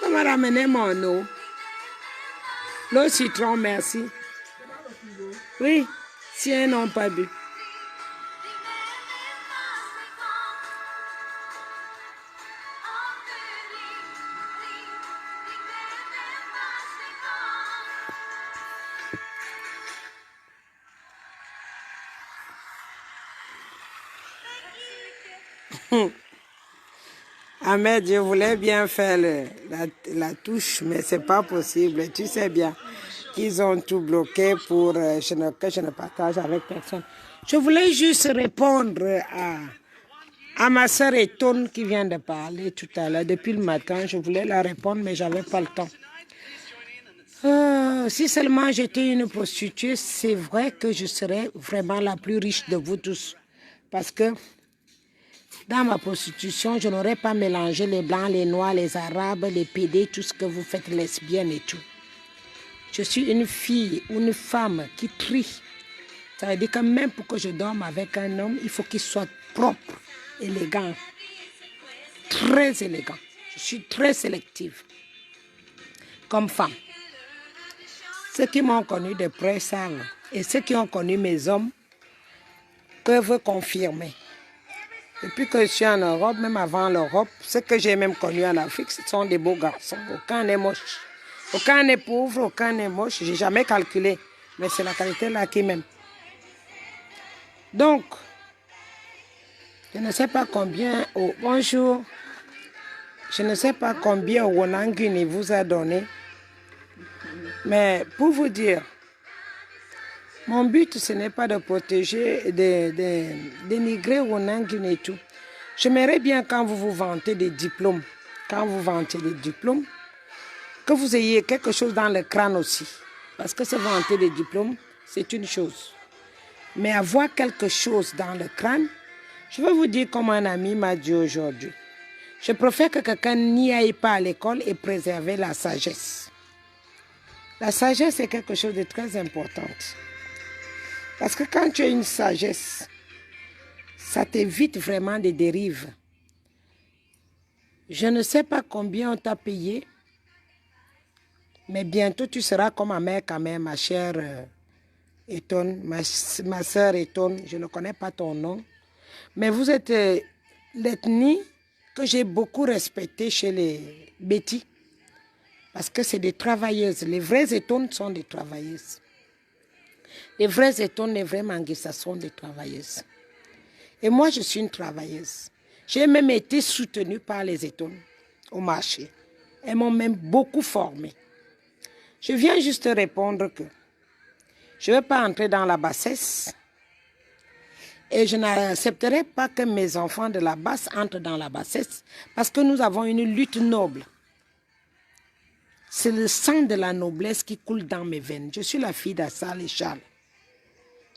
peux me ramener mon eau? L'eau citron, merci. Oui, si elles n'ont pas bu. Ahmed, je voulais bien faire la touche, mais c'est pas possible. Tu sais bien qu'ils ont tout bloqué pour que je ne partage avec personne. Je voulais juste répondre à ma sœur Etone qui vient de parler tout à l'heure. Depuis le matin, je voulais la répondre, mais j'avais pas le temps. Si seulement j'étais une prostituée, c'est vrai que je serais vraiment la plus riche de vous tous. Parce que dans ma prostitution, je n'aurais pas mélangé les blancs, les noirs, les arabes, les pédés, tout ce que vous faites, lesbiennes et tout. Je suis une fille, une femme qui trie. Ça veut dire que même pour que je dorme avec un homme, il faut qu'il soit propre, élégant, très élégant. Je suis très sélective comme femme. Ceux qui m'ont connu de près savent, et ceux qui ont connu mes hommes peuvent confirmer. Depuis que je suis en Europe, même avant l'Europe, ceux que j'ai même connus en Afrique, ce sont des beaux garçons. Aucun n'est moche. Aucun n'est pauvre, aucun n'est moche. Je n'ai jamais calculé. Mais c'est la qualité là qui m'aime. Donc, je ne sais pas combien... Oh, bonjour. Je ne sais pas combien Wonanguni vous a donné. Mais pour vous dire, mon but, ce n'est pas de protéger, de dénigrer Wonanguni et tout. J'aimerais bien quand vous vous vantez des diplômes, que vous ayez quelque chose dans le crâne aussi. Parce que se vanter des diplômes, c'est une chose. Mais avoir quelque chose dans le crâne, je vais vous dire comme un ami m'a dit aujourd'hui. Je préfère que quelqu'un n'y aille pas à l'école et préserver la sagesse. La sagesse est quelque chose de très important. Parce que quand tu as une sagesse, ça t'évite vraiment des dérives. Je ne sais pas combien on t'a payé, mais bientôt tu seras comme ma mère quand même, ma chère Etone, ma soeur Etone, je ne connais pas ton nom. Mais vous êtes l'ethnie que j'ai beaucoup respectée chez les Betty. Parce que c'est des travailleuses. Les vraies Etones sont des travailleuses. Les vraies Etones, les vrais Manguissa sont des travailleuses. Et moi, je suis une travailleuse. J'ai même été soutenue par les Etones au marché. Elles m'ont même beaucoup formée. Je viens juste répondre que je ne vais pas entrer dans la bassesse et je n'accepterai pas que mes enfants de la basse entrent dans la bassesse parce que nous avons une lutte noble. C'est le sang de la noblesse qui coule dans mes veines. Je suis la fille d'Assal et Charles.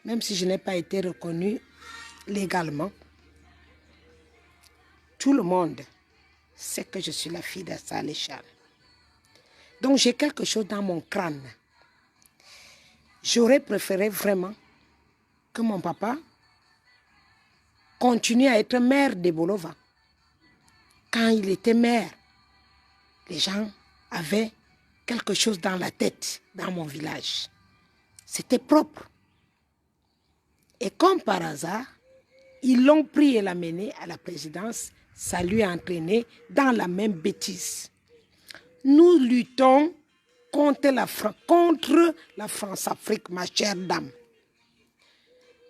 Même si je n'ai pas été reconnue légalement, tout le monde sait que je suis la fille d'Assal et Charles. Donc j'ai quelque chose dans mon crâne. J'aurais préféré vraiment que mon papa continue à être maire de Bolova. Quand il était maire, les gens avaient quelque chose dans la tête, dans mon village. C'était propre. Et comme par hasard, ils l'ont pris et l'ont mené à la présidence. Ça lui a entraîné dans la même bêtise. Nous luttons contre la France-Afrique, ma chère dame.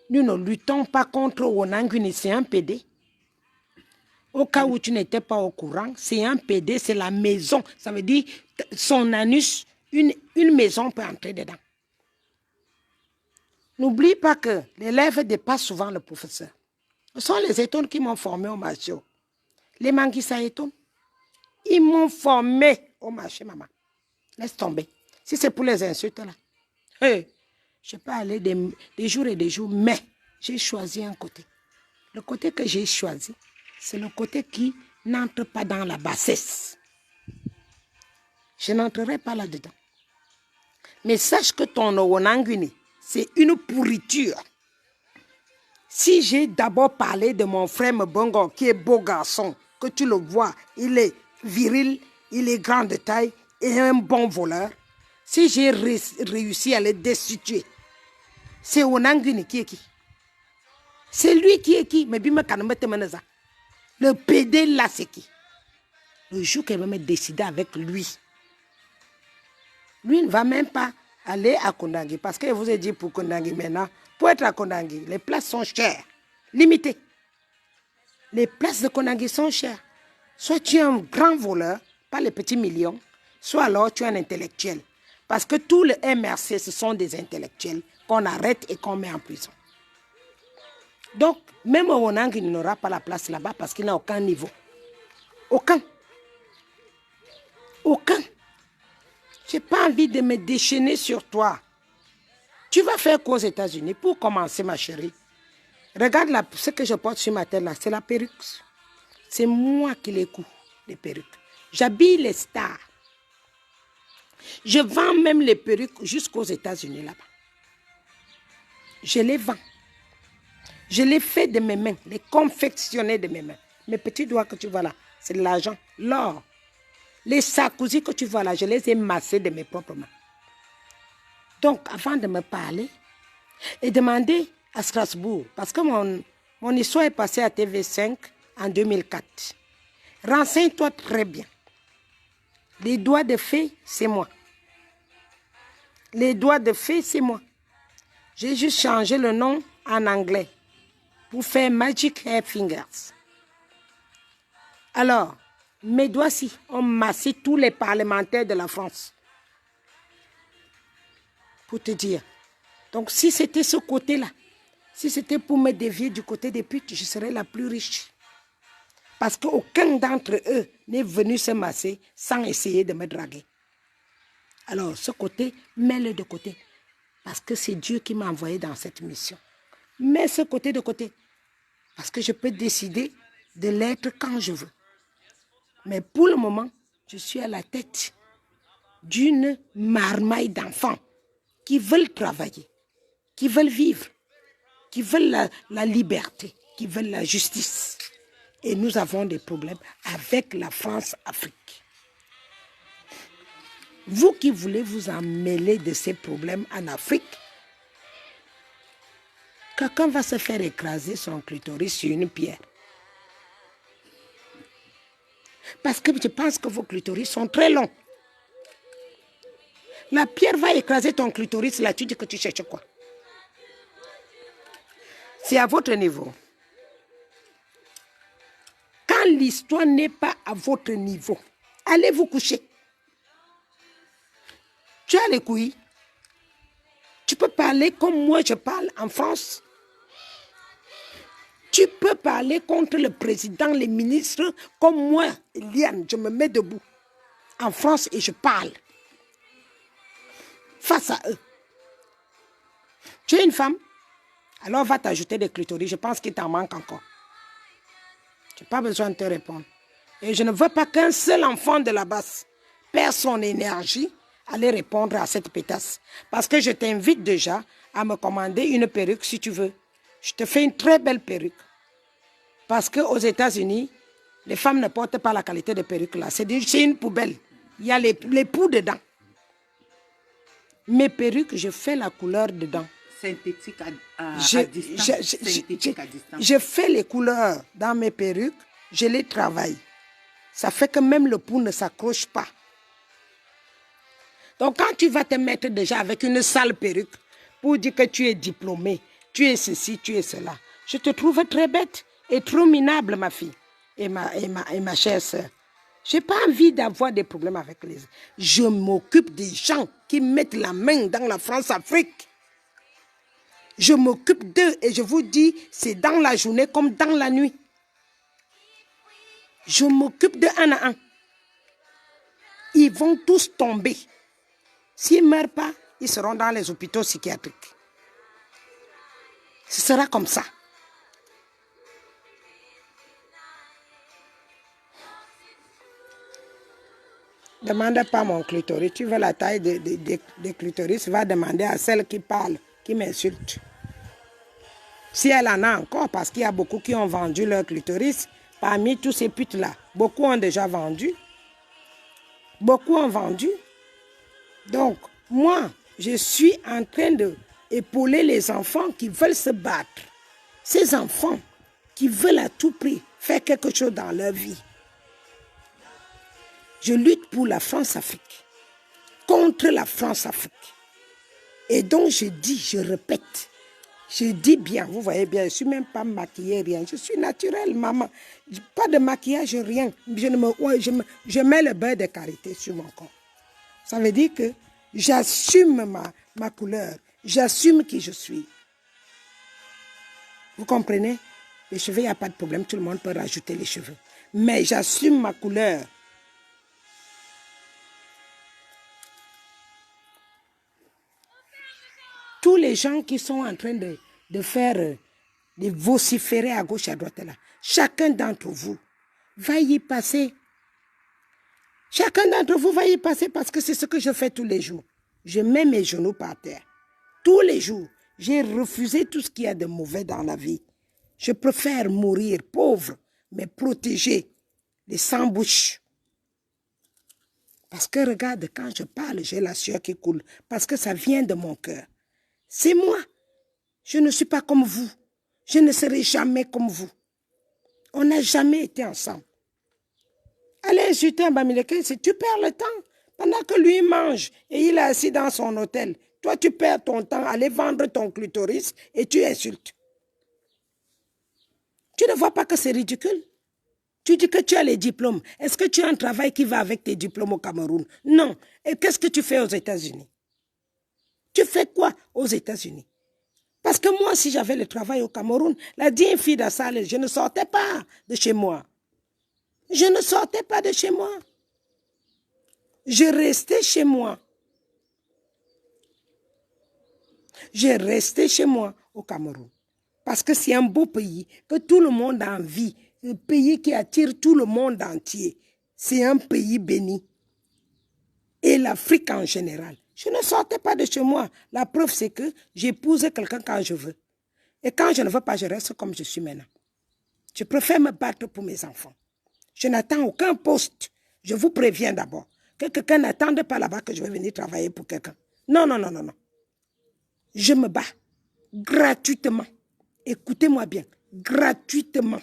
Nous ne luttons pas contre Wonanguni, c'est un PD. Au cas où tu n'étais pas au courant, c'est un PD, c'est la maison. Ça veut dire son anus, une maison peut entrer dedans. N'oublie pas que l'élève dépasse souvent le professeur. Ce sont les Etones qui m'ont formé au marché. Les Manguissa Etones, ils m'ont formé au marché, maman. Laisse tomber. Si c'est pour les insultes, là, je peux aller des jours et des jours, mais j'ai choisi un côté. Le côté que j'ai choisi, c'est le côté qui n'entre pas dans la bassesse. Je n'entrerai pas là-dedans. Mais sache que ton Wonanguni, c'est une pourriture. Si j'ai d'abord parlé de mon frère Mbongo, qui est beau garçon, que tu le vois, il est viril, il est grand de taille et un bon voleur. Si j'ai réussi à le destituer, c'est Onangini qui est qui? C'est lui qui est qui? Mais le PD là, c'est qui? Le jour qu'elle va me décider avec lui, lui ne va même pas aller à Kondangi. Parce que je vous ai dit pour Kondangi maintenant, pour être à Kondangi, les places sont chères, limitées. Les places de Kondangi sont chères. Soit tu es un grand voleur, pas les petits millions, soit alors tu es un intellectuel. Parce que tous les MRC, ce sont des intellectuels qu'on arrête et qu'on met en prison. Donc, même au Onang, il n'aura pas la place là-bas parce qu'il n'a aucun niveau. Aucun. Aucun. Je n'ai pas envie de me déchaîner sur toi. Tu vas faire quoi aux États-Unis? Pour commencer, ma chérie, regarde ce que je porte sur ma tête là, c'est la perruque. C'est moi qui les couds, les perruques. J'habille les stars. Je vends même les perruques jusqu'aux États-Unis là-bas. Je les vends. Je les fais de mes mains, les confectionner de mes mains. Mes petits doigts que tu vois là, c'est de l'argent, l'or. Les Sarkozy que tu vois là, je les ai massés de mes propres mains. Donc, avant de me parler et demander à Strasbourg, parce que mon histoire est passée à TV5 en 2004. Renseigne-toi très bien. Les doigts de fée, c'est moi. Les doigts de fée, c'est moi. J'ai juste changé le nom en anglais pour faire Magic Hair Fingers. Alors, mes doigts-ci ont massé tous les parlementaires de la France. Pour te dire. Donc, si c'était ce côté-là, si c'était pour me dévier du côté des putes, je serais la plus riche. Parce qu'aucun d'entre eux n'est venu se masser sans essayer de me draguer. Alors, ce côté, mets-le de côté. Parce que c'est Dieu qui m'a envoyé dans cette mission. Mets ce côté de côté. Parce que je peux décider de l'être quand je veux. Mais pour le moment, je suis à la tête d'une marmaille d'enfants qui veulent travailler, qui veulent vivre, qui veulent la liberté, qui veulent la justice. Et nous avons des problèmes avec la France-Afrique. Vous qui voulez vous en mêler de ces problèmes en Afrique, quelqu'un va se faire écraser son clitoris sur une pierre. Parce que je pense que vos clitoris sont très longs. La pierre va écraser ton clitoris, là tu dis que tu cherches quoi? C'est à votre niveau. Quand l'histoire n'est pas à votre niveau, allez vous coucher. Tu as les couilles. Tu peux parler comme moi je parle en France. Tu peux parler contre le président, les ministres, comme moi, Eliane, je me mets debout en France et je parle face à eux. Tu es une femme? Alors va t'ajouter des clitoris, je pense qu'il t'en manque encore. Tu n'as pas besoin de te répondre. Et je ne veux pas qu'un seul enfant de la basse perd son énergie à aller répondre à cette pétasse. Parce que je t'invite déjà à me commander une perruque si tu veux. Je te fais une très belle perruque. Parce qu'aux États-Unis, les femmes ne portent pas la qualité de perruque là. C'est une poubelle. Il y a les poux dedans. Mes perruques, je fais la couleur dedans. Synthétique à distance. Je fais les couleurs dans mes perruques, je les travaille. Ça fait que même le pou ne s'accroche pas. Donc quand tu vas te mettre déjà avec une sale perruque pour dire que tu es diplômé, tu es ceci, tu es cela, je te trouve très bête et trop minable, ma fille et ma chère sœur. Je n'ai pas envie d'avoir des problèmes avec les... Je m'occupe des gens qui mettent la main dans la France-Afrique. Je m'occupe d'eux et je vous dis, c'est dans la journée comme dans la nuit. Je m'occupe d'eux un à un. Ils vont tous tomber. S'ils ne meurent pas, ils seront dans les hôpitaux psychiatriques. Ce sera comme ça. Demande pas mon clitoris. Tu veux la taille des clitoris, va demander à celle qui parle, qui m'insulte. Si elle en a encore, parce qu'il y a beaucoup qui ont vendu leur clitoris, parmi tous ces putes-là, beaucoup ont déjà vendu. Beaucoup ont vendu. Donc, moi, je suis en train d'épauler les enfants qui veulent se battre. Ces enfants qui veulent à tout prix faire quelque chose dans leur vie. Je lutte pour la France-Afrique, contre la France-Afrique. Et donc, je dis, je répète, je dis bien, vous voyez bien, je ne suis même pas maquillée, rien. Je suis naturelle, maman. Pas de maquillage, rien. Je mets le beurre de karité sur mon corps. Ça veut dire que j'assume ma couleur. J'assume qui je suis. Vous comprenez? Les cheveux, il n'y a pas de problème. Tout le monde peut rajouter les cheveux. Mais j'assume ma couleur. Tous les gens qui sont en train de faire, de vociférer à gauche, à droite, là, chacun d'entre vous va y passer. Chacun d'entre vous va y passer parce que c'est ce que je fais tous les jours. Je mets mes genoux par terre. Tous les jours, j'ai refusé tout ce qu'il y a de mauvais dans la vie. Je préfère mourir pauvre, mais protégé, les sans-bouche. Parce que regarde, quand je parle, j'ai la sueur qui coule. Parce que ça vient de mon cœur. C'est moi. Je ne suis pas comme vous. Je ne serai jamais comme vous. On n'a jamais été ensemble. Allez insulter un Bamileke, si tu perds le temps. Pendant que lui mange et il est assis dans son hôtel, toi tu perds ton temps à aller vendre ton clitoris et tu insultes. Tu ne vois pas que c'est ridicule? Tu dis que tu as les diplômes. Est-ce que tu as un travail qui va avec tes diplômes au Cameroun? Non. Et qu'est-ce que tu fais aux États-Unis? Tu fais quoi aux États-Unis? Parce que moi, si j'avais le travail au Cameroun, la digne fille d'Assale, je ne sortais pas de chez moi. Je ne sortais pas de chez moi. Je restais chez moi. Je restais chez moi au Cameroun. Parce que c'est un beau pays, que tout le monde a envie. Un pays qui attire tout le monde entier. C'est un pays béni. Et l'Afrique en général. Je ne sortais pas de chez moi. La preuve, c'est que j'épouse quelqu'un quand je veux. Et quand je ne veux pas, je reste comme je suis maintenant. Je préfère me battre pour mes enfants. Je n'attends aucun poste. Je vous préviens d'abord. Que quelqu'un n'attende pas là-bas que je vais venir travailler pour quelqu'un. Non, non, non, non, non. Je me bats gratuitement. Écoutez-moi bien, gratuitement.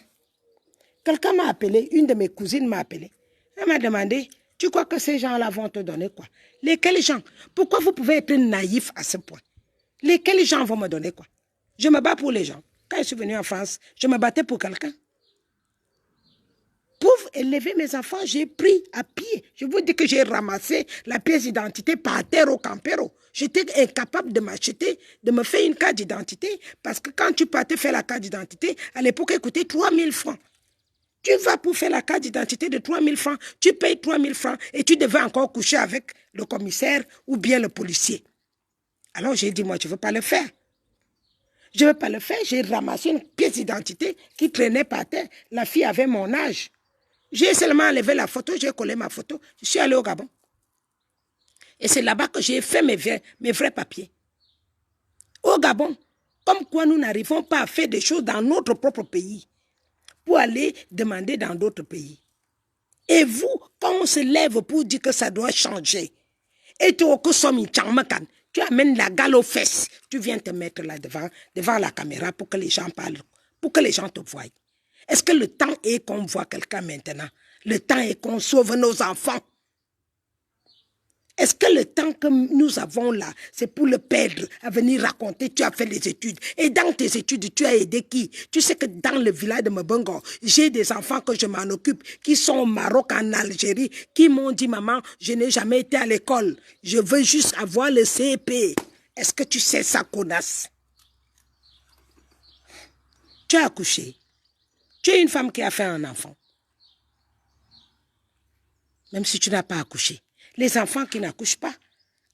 Quelqu'un m'a appelé, une de mes cousines m'a appelé. Elle m'a demandé, tu crois que ces gens-là vont te donner quoi? Lesquels gens? Pourquoi vous pouvez être naïf à ce point? Lesquels gens vont me donner quoi? Je me bats pour les gens. Quand je suis venue en France, je me battais pour quelqu'un. Pour élever mes enfants, j'ai pris à pied. Je vous dis que j'ai ramassé la pièce d'identité par terre au Campero. J'étais incapable de m'acheter, de me faire une carte d'identité. Parce que quand tu partais faire la carte d'identité, à l'époque, elle coûtait 3 000 francs. Tu vas pour faire la carte d'identité de 3 000 francs, tu payes 3 000 francs et tu devais encore coucher avec le commissaire ou bien le policier. Alors j'ai dit, moi, je ne veux pas le faire. Je ne veux pas le faire. J'ai ramassé une pièce d'identité qui traînait par terre. La fille avait mon âge. J'ai seulement enlevé la photo, j'ai collé ma photo. Je suis allé au Gabon. Et c'est là-bas que j'ai fait mes vrais papiers. Au Gabon, comme quoi nous n'arrivons pas à faire des choses dans notre propre pays pour aller demander dans d'autres pays. Et vous, quand on se lève pour dire que ça doit changer, et tu amènes la gale aux fesses, tu viens te mettre là devant la caméra pour que les gens parlent, pour que les gens te voient. Est-ce que le temps est qu'on voit quelqu'un maintenant? Le temps est qu'on sauve nos enfants? Est-ce que le temps que nous avons là, c'est pour le perdre, à venir raconter, tu as fait des études. Et dans tes études, tu as aidé qui? Tu sais que dans le village de Mbongo, j'ai des enfants que je m'en occupe, qui sont au Maroc, en Algérie, qui m'ont dit, maman, je n'ai jamais été à l'école. Je veux juste avoir le CP. Est-ce que tu sais ça, connasse? Tu as accouché. Tu es une femme qui a fait un enfant. Même si tu n'as pas accouché. Les enfants qui n'accouchent pas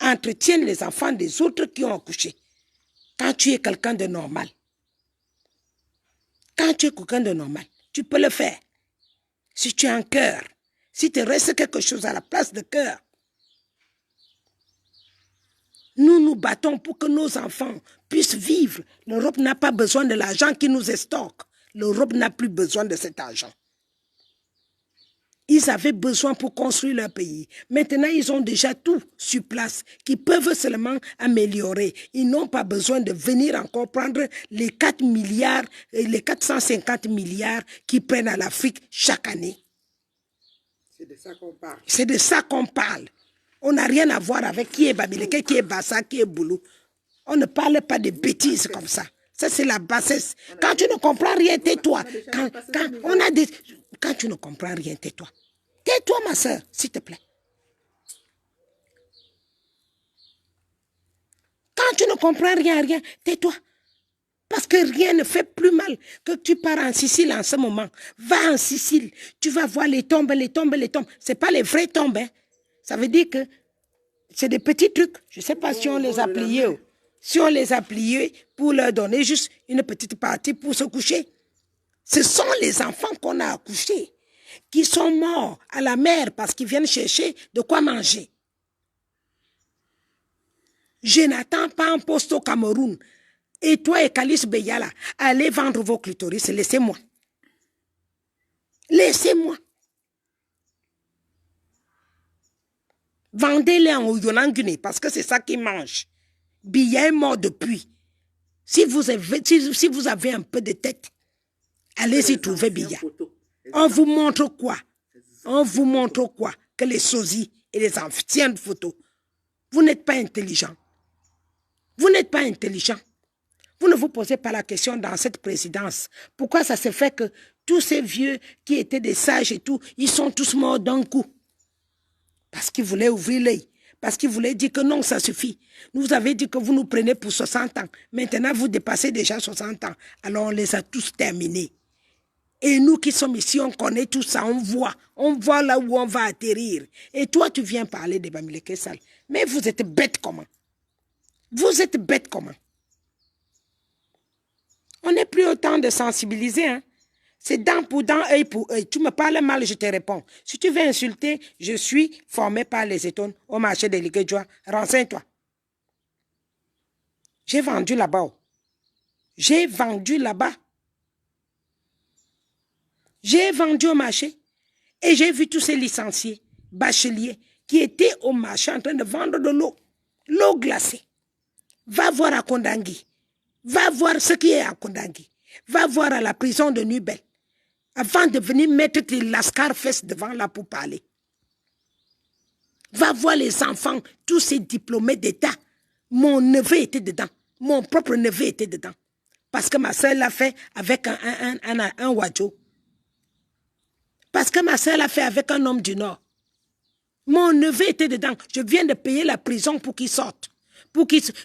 entretiennent les enfants des autres qui ont accouché. Quand tu es quelqu'un de normal. Quand tu es quelqu'un de normal, tu peux le faire. Si tu as un cœur, si te reste quelque chose à la place de cœur. Nous nous battons pour que nos enfants puissent vivre. L'Europe n'a pas besoin de l'argent qui nous estorque. L'Europe n'a plus besoin de cet argent. Ils avaient besoin pour construire leur pays. Maintenant, ils ont déjà tout sur place qu'ils peuvent seulement améliorer. Ils n'ont pas besoin de venir encore prendre les 4 milliards, les 450 milliards qu'ils prennent à l'Afrique chaque année. C'est de ça qu'on parle. C'est de ça qu'on parle. On n'a rien à voir avec qui est Bamileke, qui est Bassa, qui est Boulou. On ne parle pas de bêtises comme ça. Ça, c'est la bassesse. Quand tu ne comprends rien, tais-toi. Quand tu ne comprends rien, tais-toi. Tais-toi, ma soeur, s'il te plaît. Quand tu ne comprends rien, tais-toi. Parce que rien ne fait plus mal que tu pars en Sicile en ce moment. Va en Sicile. Tu vas voir les tombes. Ce n'est pas les vraies tombes. Hein. Ça veut dire que c'est des petits trucs. Je ne sais pas si on les a pliés. Si on les a pliés pour leur donner juste une petite partie pour se coucher. Ce sont les enfants qu'on a accouchés qui sont morts à la mer parce qu'ils viennent chercher de quoi manger. Je n'attends pas un poste au Cameroun. Et toi et Kalice Beyala, allez vendre vos clitoris, laissez-moi. Laissez-moi. Vendez-les en Oyonnax parce que c'est ça qu'ils mangent. Billet est mort depuis. Si vous avez un peu de tête, allez-y trouver Biya. On vous montre quoi? On vous montre quoi? Que les sosies et les anciennes photos. Vous n'êtes pas intelligent. Vous n'êtes pas intelligent. Vous ne vous posez pas la question dans cette présidence. Pourquoi ça se fait que tous ces vieux qui étaient des sages et tout, ils sont tous morts d'un coup? Parce qu'ils voulaient ouvrir l'œil. Parce qu'ils voulaient dire que non, ça suffit. Nous avez dit que vous nous prenez pour 60 ans. Maintenant, vous dépassez déjà 60 ans. Alors, on les a tous terminés. Et nous qui sommes ici, on connaît tout ça, on voit là où on va atterrir. Et toi, tu viens parler de Bamileke Sall. Mais vous êtes bête comment? Vous êtes bête comment? On n'est plus au temps de sensibiliser. Hein? C'est dent pour dent, œil pour œil. Tu me parles mal, je te réponds. Si tu veux insulter, je suis formé par les étones au marché de Liguejoie. Renseigne-toi. J'ai vendu là-bas. J'ai vendu là-bas. J'ai vendu au marché et j'ai vu tous ces licenciés, bacheliers, qui étaient au marché en train de vendre de l'eau glacée. Va voir à Kondangui. Va voir ce qui est à Kondangui. Va voir à la prison de Nubel. Avant de venir mettre tes lascar-fesses devant là pour parler. Va voir les enfants, tous ces diplômés d'État. Mon neveu était dedans. Mon propre neveu était dedans. Parce que ma soeur l'a fait avec un wadjo. Parce que ma soeur l'a fait avec un homme du Nord. Mon neveu était dedans. Je viens de payer la prison pour qu'il sorte.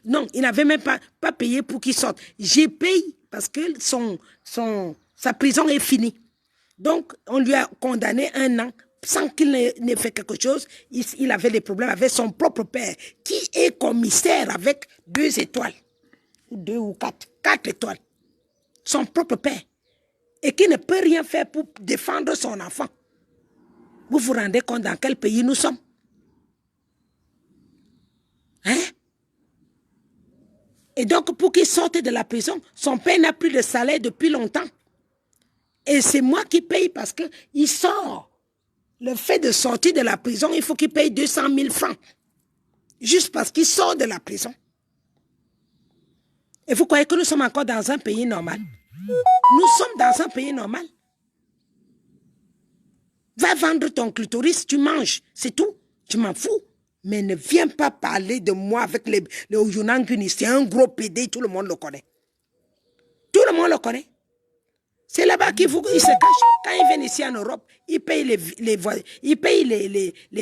Non, il n'avait même pas payé pour qu'il sorte. J'ai payé parce que sa prison est finie. Donc, on lui a condamné 1 an sans qu'il n'ait fait quelque chose. Il avait des problèmes avec son propre père, qui est commissaire avec 2 étoiles. 2 ou 4 étoiles. Son propre père. Et qui ne peut rien faire pour défendre son enfant. Vous vous rendez compte dans quel pays nous sommes? Hein? Et donc, pour qu'il sorte de la prison, son père n'a plus de salaire depuis longtemps. Et c'est moi qui paye parce qu'il sort. Le fait de sortir de la prison, il faut qu'il paye 200 000 francs. Juste parce qu'il sort de la prison. Et vous croyez que nous sommes encore dans un pays normal? Nous sommes dans un pays normal. Va vendre ton clitoris, tu manges, c'est tout. Je m'en fous. Mais ne viens pas parler de moi avec les Oyonnax. C'est un gros PD, tout le monde le connaît. Tout le monde le connaît. C'est là-bas qu'il se cache. Quand ils viennent ici en Europe, ils payent les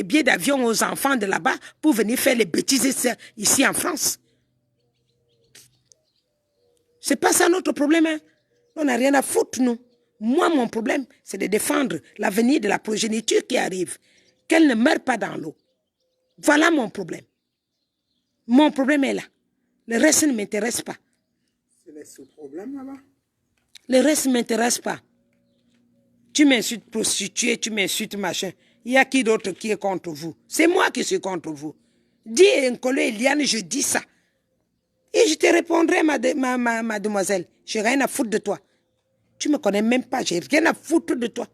billets d'avion aux enfants de là-bas pour venir faire les bêtises ici en France. C'est pas ça notre problème. Hein? On n'a rien à foutre, nous. Moi, mon problème, c'est de défendre l'avenir de la progéniture qui arrive. Qu'elle ne meure pas dans l'eau. Voilà mon problème. Mon problème est là. Le reste ne m'intéresse pas. C'est le sous-problème là-bas. Le reste ne m'intéresse pas. Tu m'insultes prostituée, tu m'insultes machin. Il y a qui d'autre qui est contre vous? C'est moi qui suis contre vous. Dis Nkolo Eliane, je dis ça. Et je te répondrai, mademoiselle. Je n'ai rien à foutre de toi. Tu ne me connais même pas, j'ai rien à foutre de toi.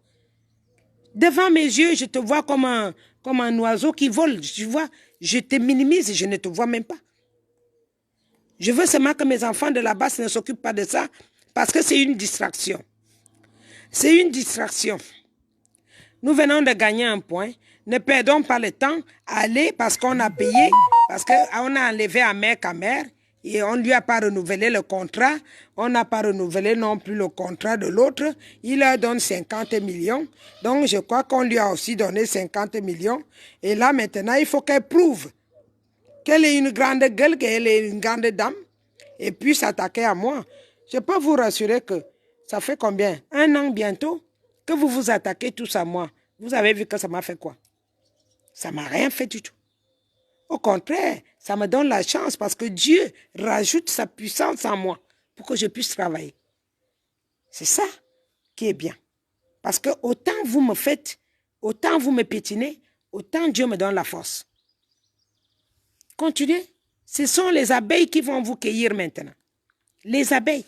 Devant mes yeux, je te vois comme un oiseau qui vole. Tu vois, je te minimise et je ne te vois même pas. Je veux seulement que mes enfants de là-bas ne s'occupent pas de ça parce que c'est une distraction. C'est une distraction. Nous venons de gagner un point. Ne perdons pas le temps à aller parce qu'on a payé, parce qu'on a enlevé à mère et on ne lui a pas renouvelé le contrat. On n'a pas renouvelé non plus le contrat de l'autre. Il leur donne 50 millions. Donc, je crois qu'on lui a aussi donné 50 millions. Et là, maintenant, il faut qu'elle prouve qu'elle est une grande gueule, qu'elle est une grande dame et puis s'attaquer à moi. Je peux vous rassurer que ça fait combien? 1 an bientôt que vous vous attaquez tous à moi. Vous avez vu que ça m'a fait quoi? Ça ne m'a rien fait du tout. Au contraire, ça me donne la chance parce que Dieu rajoute sa puissance en moi pour que je puisse travailler. C'est ça qui est bien. Parce que autant vous me faites, autant vous me piétinez, autant Dieu me donne la force. Continuez. Ce sont les abeilles qui vont vous cueillir maintenant. Les abeilles.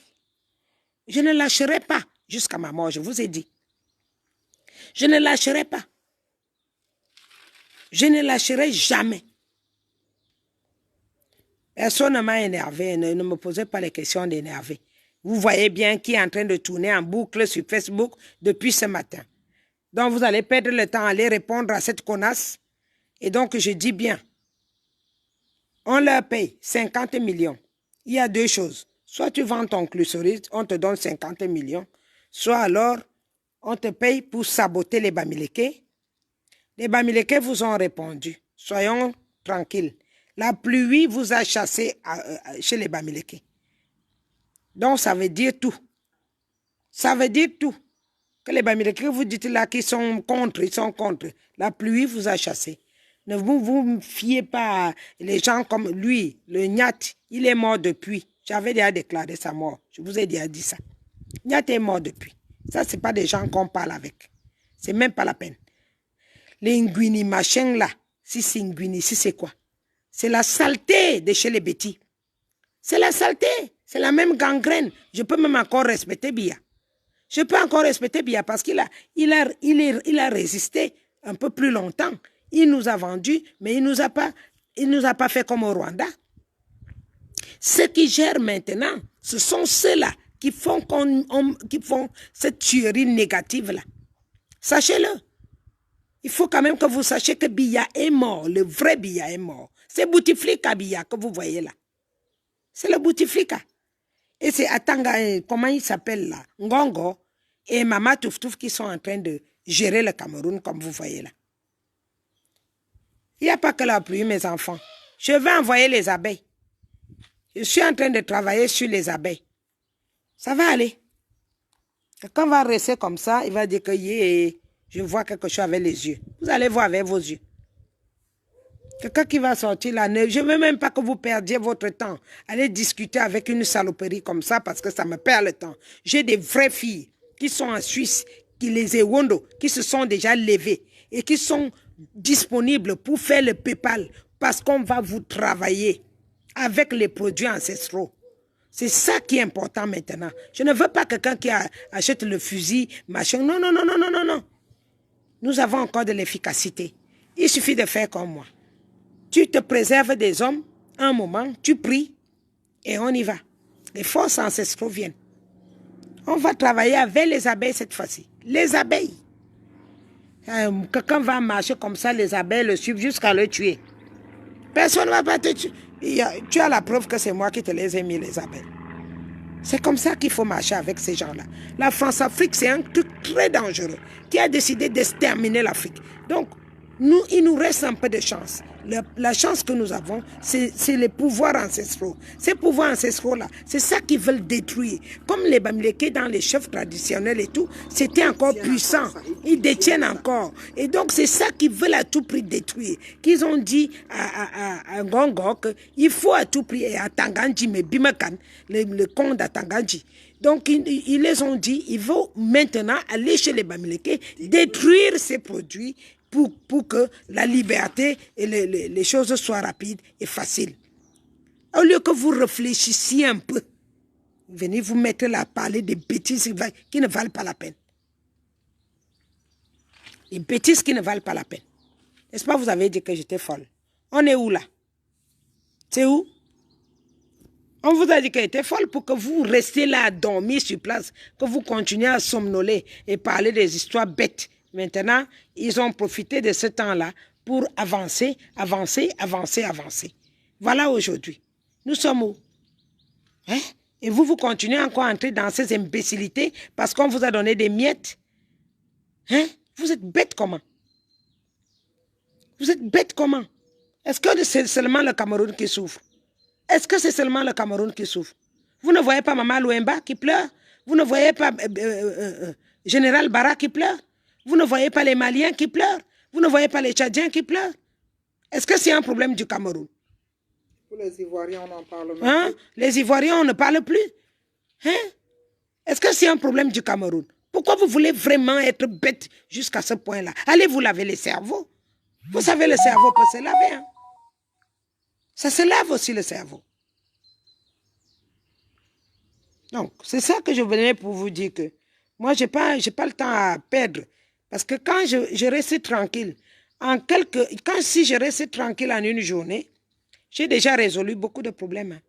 Je ne lâcherai pas jusqu'à ma mort, je vous ai dit. Je ne lâcherai pas. Je ne lâcherai jamais. Personne ne m'a énervé. Ne me posez pas les questions d'énerver. Vous voyez bien qui est en train de tourner en boucle sur Facebook depuis ce matin. Donc vous allez perdre le temps à aller répondre à cette connasse. Et donc je dis bien, on leur paye 50 millions. Il y a 2 choses. Soit tu vends ton glycéride, on te donne 50 millions. Soit alors, on te paye pour saboter les Bamileke. Les Bamileke vous ont répondu. Soyons tranquilles. La pluie vous a chassé chez les Bamileke. Donc, ça veut dire tout. Ça veut dire tout. Que les Bamileke, vous dites là qu'ils sont contre, ils sont contre. La pluie vous a chassé. Ne vous fiez pas les gens comme lui, le Nyat, il est mort depuis. J'avais déjà déclaré sa mort. Je vous ai déjà dit ça. Nyat est mort depuis. Ça, ce n'est pas des gens qu'on parle avec. C'est même pas la peine. Les Nguini, machin là, si c'est Nguini, si c'est quoi? C'est la saleté de chez les bêtis. C'est la saleté. C'est la même gangrène. Je peux même encore respecter Biya. Je peux encore respecter Biya parce qu'il a résisté un peu plus longtemps. Il nous a vendus, mais il nous a pas fait comme au Rwanda. Ceux qui gèrent maintenant, ce sont ceux-là qui font cette tuerie négative-là. Sachez-le. Il faut quand même que vous sachiez que Biya est mort. Le vrai Biya est mort. C'est Bouteflika Biya que vous voyez là. C'est le Bouteflika. Et c'est Atanga, comment il s'appelle là? Ngongo et Mama Touftouf qui sont en train de gérer le Cameroun comme vous voyez là. Il n'y a pas que la pluie, mes enfants. Je vais envoyer les abeilles. Je suis en train de travailler sur les abeilles. Ça va aller. Quand on va rester comme ça, il va dire que je vois quelque chose avec les yeux. Vous allez voir avec vos yeux. Quelqu'un qui va sortir là, je ne veux même pas que vous perdiez votre temps. Allez discuter avec une saloperie comme ça parce que ça me perd le temps. J'ai des vraies filles qui sont en Suisse, les Ewondo, qui se sont déjà levées et qui sont disponibles pour faire le PayPal parce qu'on va vous travailler avec les produits ancestraux. C'est ça qui est important maintenant. Je ne veux pas quelqu'un qui achète le fusil, machin. Non, non, non, non, non, non, non. Nous avons encore de l'efficacité. Il suffit de faire comme moi. Tu te préserves des hommes, un moment, tu pries et on y va. Les forces ancestraux viennent. On va travailler avec les abeilles cette fois-ci. Les abeilles. Quelqu'un va marcher comme ça, les abeilles le suivent jusqu'à le tuer. Personne ne va pas te tuer. Tu as la preuve que c'est moi qui te les ai mis, les abeilles. C'est comme ça qu'il faut marcher avec ces gens-là. La France-Afrique, c'est un truc très dangereux qui a décidé d'exterminer l'Afrique. Donc, il nous reste un peu de chance. La chance que nous avons, c'est les pouvoirs ancestraux. Ces pouvoirs ancestraux-là, c'est ça qu'ils veulent détruire. Comme les Bamileke dans les chefs traditionnels et tout, c'était encore puissant. Ils détiennent encore. Et donc, c'est ça qu'ils veulent à tout prix détruire. Qu'ils ont dit à Ngongo qu'il faut à tout prix, et à Tanganji, mais Bimakan, le comte à Tanganji. Donc, ils les ont dit, il faut maintenant aller chez les Bamileke, détruire ces produits, pour que la liberté et les choses soient rapides et faciles. Au lieu que vous réfléchissiez un peu, venez vous mettre là à parler des bêtises qui ne valent pas la peine. Des bêtises qui ne valent pas la peine. N'est-ce pas, vous avez dit que j'étais folle. On est où là? C'est où? On vous a dit qu'elle était folle pour que vous restiez là à dormir sur place, que vous continuez à somnoler et parler des histoires bêtes. Maintenant, ils ont profité de ce temps-là pour avancer, avancer, avancer, avancer. Voilà aujourd'hui. Nous sommes où? Hein? Et vous continuez encore à entrer dans ces imbécilités parce qu'on vous a donné des miettes. Hein? Vous êtes bête comment? Vous êtes bête comment? Est-ce que c'est seulement le Cameroun qui souffre? Est-ce que c'est seulement le Cameroun qui souffre? Vous ne voyez pas Maman Louemba qui pleure? Vous ne voyez pas Général Barra qui pleure? Vous ne voyez pas les Maliens qui pleurent? Vous ne voyez pas les Tchadiens qui pleurent? Est-ce que c'est un problème du Cameroun? Pour les Ivoiriens, on en parle même Hein? plus. Les Ivoiriens, on ne parle plus. Hein? Est-ce que c'est un problème du Cameroun? Pourquoi vous voulez vraiment être bête jusqu'à ce point-là? Allez vous laver les cerveaux. Vous savez, le cerveau peut se laver. Hein? Ça se lave aussi le cerveau. Donc, c'est ça que je venais pour vous dire que moi, je n'ai pas le temps à perdre. Parce que quand je reste tranquille, si je reste tranquille en une journée, j'ai déjà résolu beaucoup de problèmes. Hein.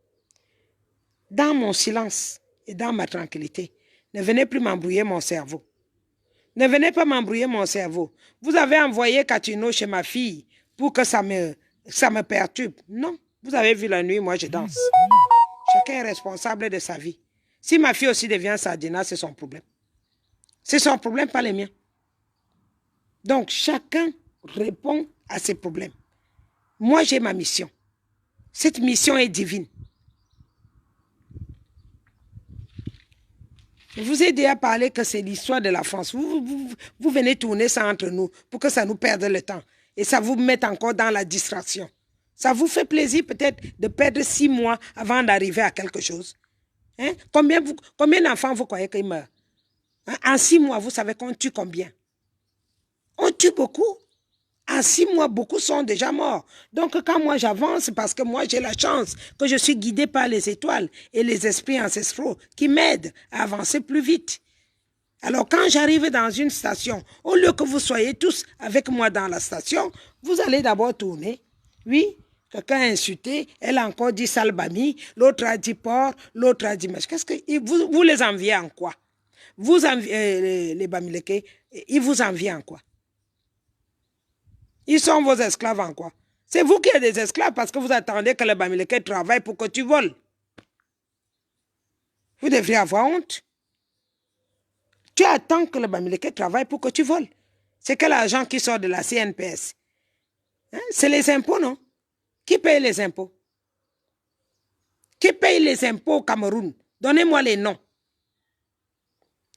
Dans mon silence et dans ma tranquillité, ne venez plus m'embrouiller mon cerveau. Ne venez pas m'embrouiller mon cerveau. Vous avez envoyé Catino chez ma fille pour que ça me perturbe. Non, vous avez vu la nuit, moi je danse. Chacun est responsable de sa vie. Si ma fille aussi devient sardina, c'est son problème. C'est son problème, pas les miens. Donc, chacun répond à ses problèmes. Moi, j'ai ma mission. Cette mission est divine. Je vous ai déjà parlé que c'est l'histoire de la France. Vous venez tourner ça entre nous pour que ça nous perde le temps. Et ça vous mette encore dans la distraction. Ça vous fait plaisir peut-être de perdre 6 mois avant d'arriver à quelque chose. Hein? Combien d'enfants vous croyez qu'ils meurent? Hein? En 6 mois, vous savez qu'on tue combien? On tue beaucoup. En 6 mois, beaucoup sont déjà morts. Donc, quand moi j'avance, parce que moi j'ai la chance que je suis guidé par les étoiles et les esprits ancestraux qui m'aident à avancer plus vite. Alors, quand j'arrive dans une station, au lieu que vous soyez tous avec moi dans la station, vous allez d'abord tourner. Oui, quelqu'un a insulté, elle a encore dit salbami, l'autre a dit porc, l'autre a dit... Qu'est-ce que vous les enviez en quoi? Vous enviez, les Bamileke, ils vous envient en quoi? Ils sont vos esclaves en quoi? C'est vous qui êtes des esclaves parce que vous attendez que le Bamileke travaille pour que tu voles. Vous devriez avoir honte. Tu attends que le Bamileke travaille pour que tu voles. C'est quel argent qui sort de la CNPS? Hein? C'est les impôts, non? Qui paye les impôts? Qui paye les impôts au Cameroun? Donnez-moi les noms.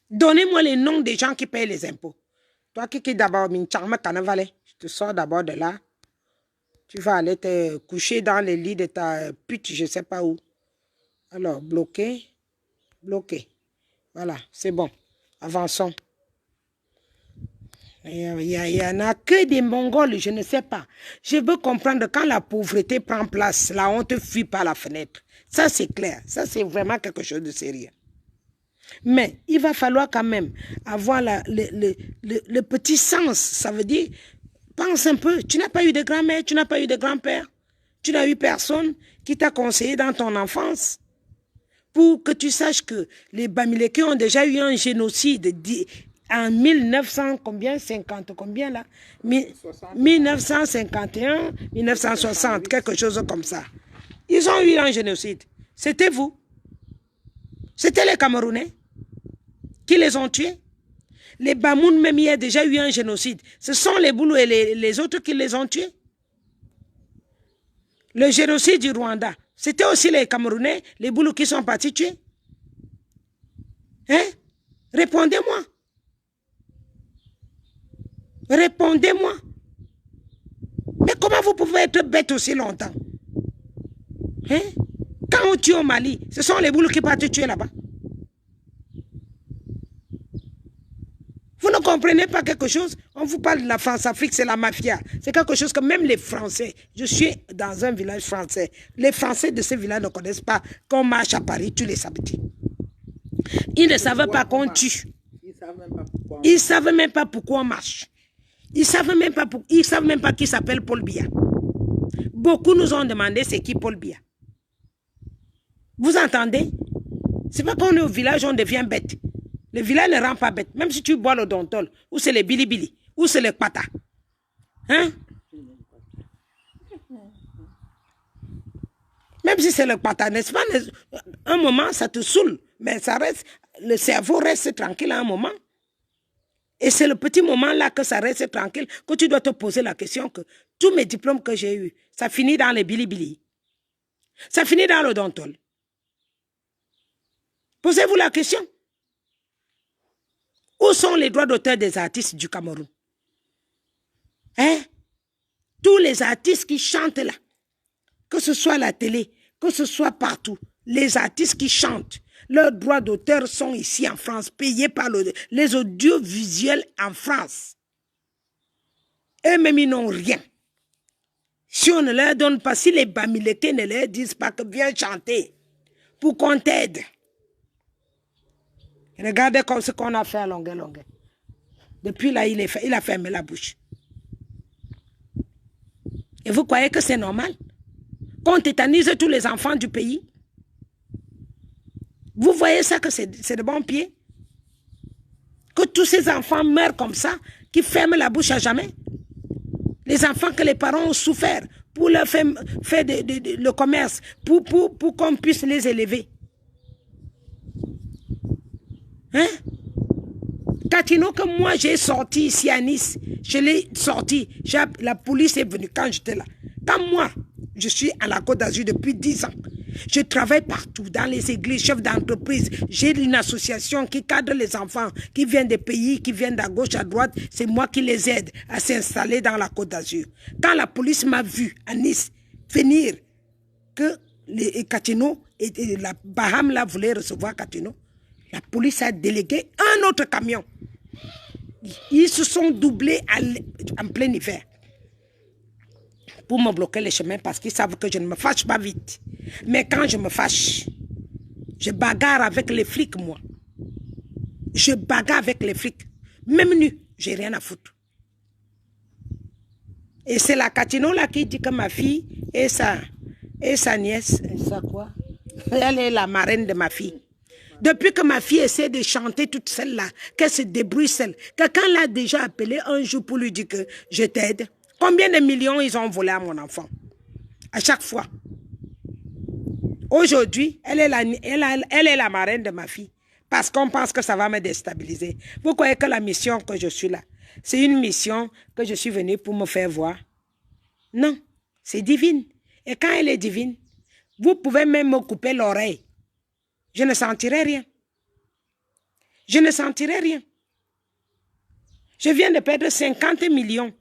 Donnez-moi les noms des gens qui payent les impôts. Toi qui d'abord, je te sors d'abord de là. Tu vas aller te coucher dans le lit de ta pute, je ne sais pas où. Alors, bloqué, bloqué. Voilà, c'est bon. Avançons. Il y en a que des Mongols, je ne sais pas. Je veux comprendre quand la pauvreté prend place, la honte fuit par la fenêtre. Ça, c'est clair. Ça, c'est vraiment quelque chose de sérieux. Mais il va falloir quand même avoir le petit sens. Ça veut dire, pense un peu. Tu n'as pas eu de grand-mère, tu n'as pas eu de grand-père. Tu n'as eu personne qui t'a conseillé dans ton enfance. Pour que tu saches que les Bamileke ont déjà eu un génocide en 1900, combien? 50, combien là? 1951, 1960, quelque chose comme ça. Ils ont eu un génocide. C'était vous. C'était les Camerounais qui les ont tués. Les Bamoun même, il y a déjà eu un génocide. Ce sont les Boulous et les autres qui les ont tués. Le génocide du Rwanda, c'était aussi les Camerounais, les Boulous qui sont partis tuer. Hein? Répondez-moi. Répondez-moi. Mais comment vous pouvez être bête aussi longtemps? Hein? Quand on tue au Mali, ce sont les Boulous qui partent tuer là-bas. Vous ne comprenez pas quelque chose? On vous parle de la France-Afrique, c'est la mafia. C'est quelque chose que même les Français, je suis dans un village français, les Français de ce village ne connaissent pas qu'on marche à Paris tous les samedis. Ils ne savent pas qu'on tue. Ils ne savent même pas pourquoi on marche. Ils savent même pas qui s'appelle Paul Biya. Beaucoup nous ont demandé c'est qui Paul Biya. Vous entendez? C'est pas qu'on est au village, on devient bête. Le village ne rend pas bête. Même si tu bois le dontol, ou c'est le bilibili, ou c'est le pata. Hein? Même si c'est le pata, n'est-ce pas? Un moment, ça te saoule. Mais ça reste, le cerveau reste tranquille à un moment. Et c'est le petit moment là que ça reste tranquille, que tu dois te poser la question que tous mes diplômes que j'ai eus, ça finit dans les bilibili. Ça finit dans le dontol. Posez-vous la question. Où sont les droits d'auteur des artistes du Cameroun? Hein? Tous les artistes qui chantent là, que ce soit à la télé, que ce soit partout, les artistes qui chantent, leurs droits d'auteur sont ici en France, payés par les audiovisuels en France. Eux-mêmes, ils n'ont rien. Si on ne leur donne pas, si les Bamileke ne leur disent pas que viens chanter pour qu'on t'aide. Regardez comme ce qu'on a fait à Longueuil. Depuis là, il a fermé la bouche. Et vous croyez que c'est normal qu'on tétanise tous les enfants du pays? Vous voyez ça que c'est de bon pied? Que tous ces enfants meurent comme ça, qui ferment la bouche à jamais? Les enfants que les parents ont souffert pour leur faire le commerce, pour qu'on puisse les élever. Hein? Katino que moi j'ai sorti ici à Nice, je l'ai sorti, la police est venue quand j'étais là. Quand moi, je suis à la Côte d'Azur depuis 10 ans, je travaille partout, dans les églises, chef d'entreprise, j'ai une association qui cadre les enfants, qui viennent des pays, qui viennent d'à gauche, à droite, c'est moi qui les aide à s'installer dans la Côte d'Azur. Quand la police m'a vu à Nice venir, que les Katino et la Baham là voulaient recevoir Katino, la police a délégué un autre camion. Ils se sont doublés en plein hiver pour me bloquer les chemins parce qu'ils savent que je ne me fâche pas vite. Mais quand je me fâche, je bagarre avec les flics, moi. Je bagarre avec les flics. Même nu, j'ai rien à foutre. Et c'est la Katino là qui dit que ma fille et sa nièce, ça quoi? Elle est la marraine de ma fille. Depuis que ma fille essaie de chanter toute seule là, qu'elle se débrouille seule, quelqu'un l'a déjà appelé un jour pour lui dire que je t'aide. Combien de millions ils ont volé à mon enfant? À chaque fois. Aujourd'hui, elle est la marraine de ma fille. Parce qu'on pense que ça va me déstabiliser. Vous croyez que la mission que je suis là, c'est une mission que je suis venue pour me faire voir? Non, c'est divine. Et quand elle est divine, vous pouvez même me couper l'oreille. Je ne sentirai rien. Je ne sentirai rien. Je viens de perdre 50 millions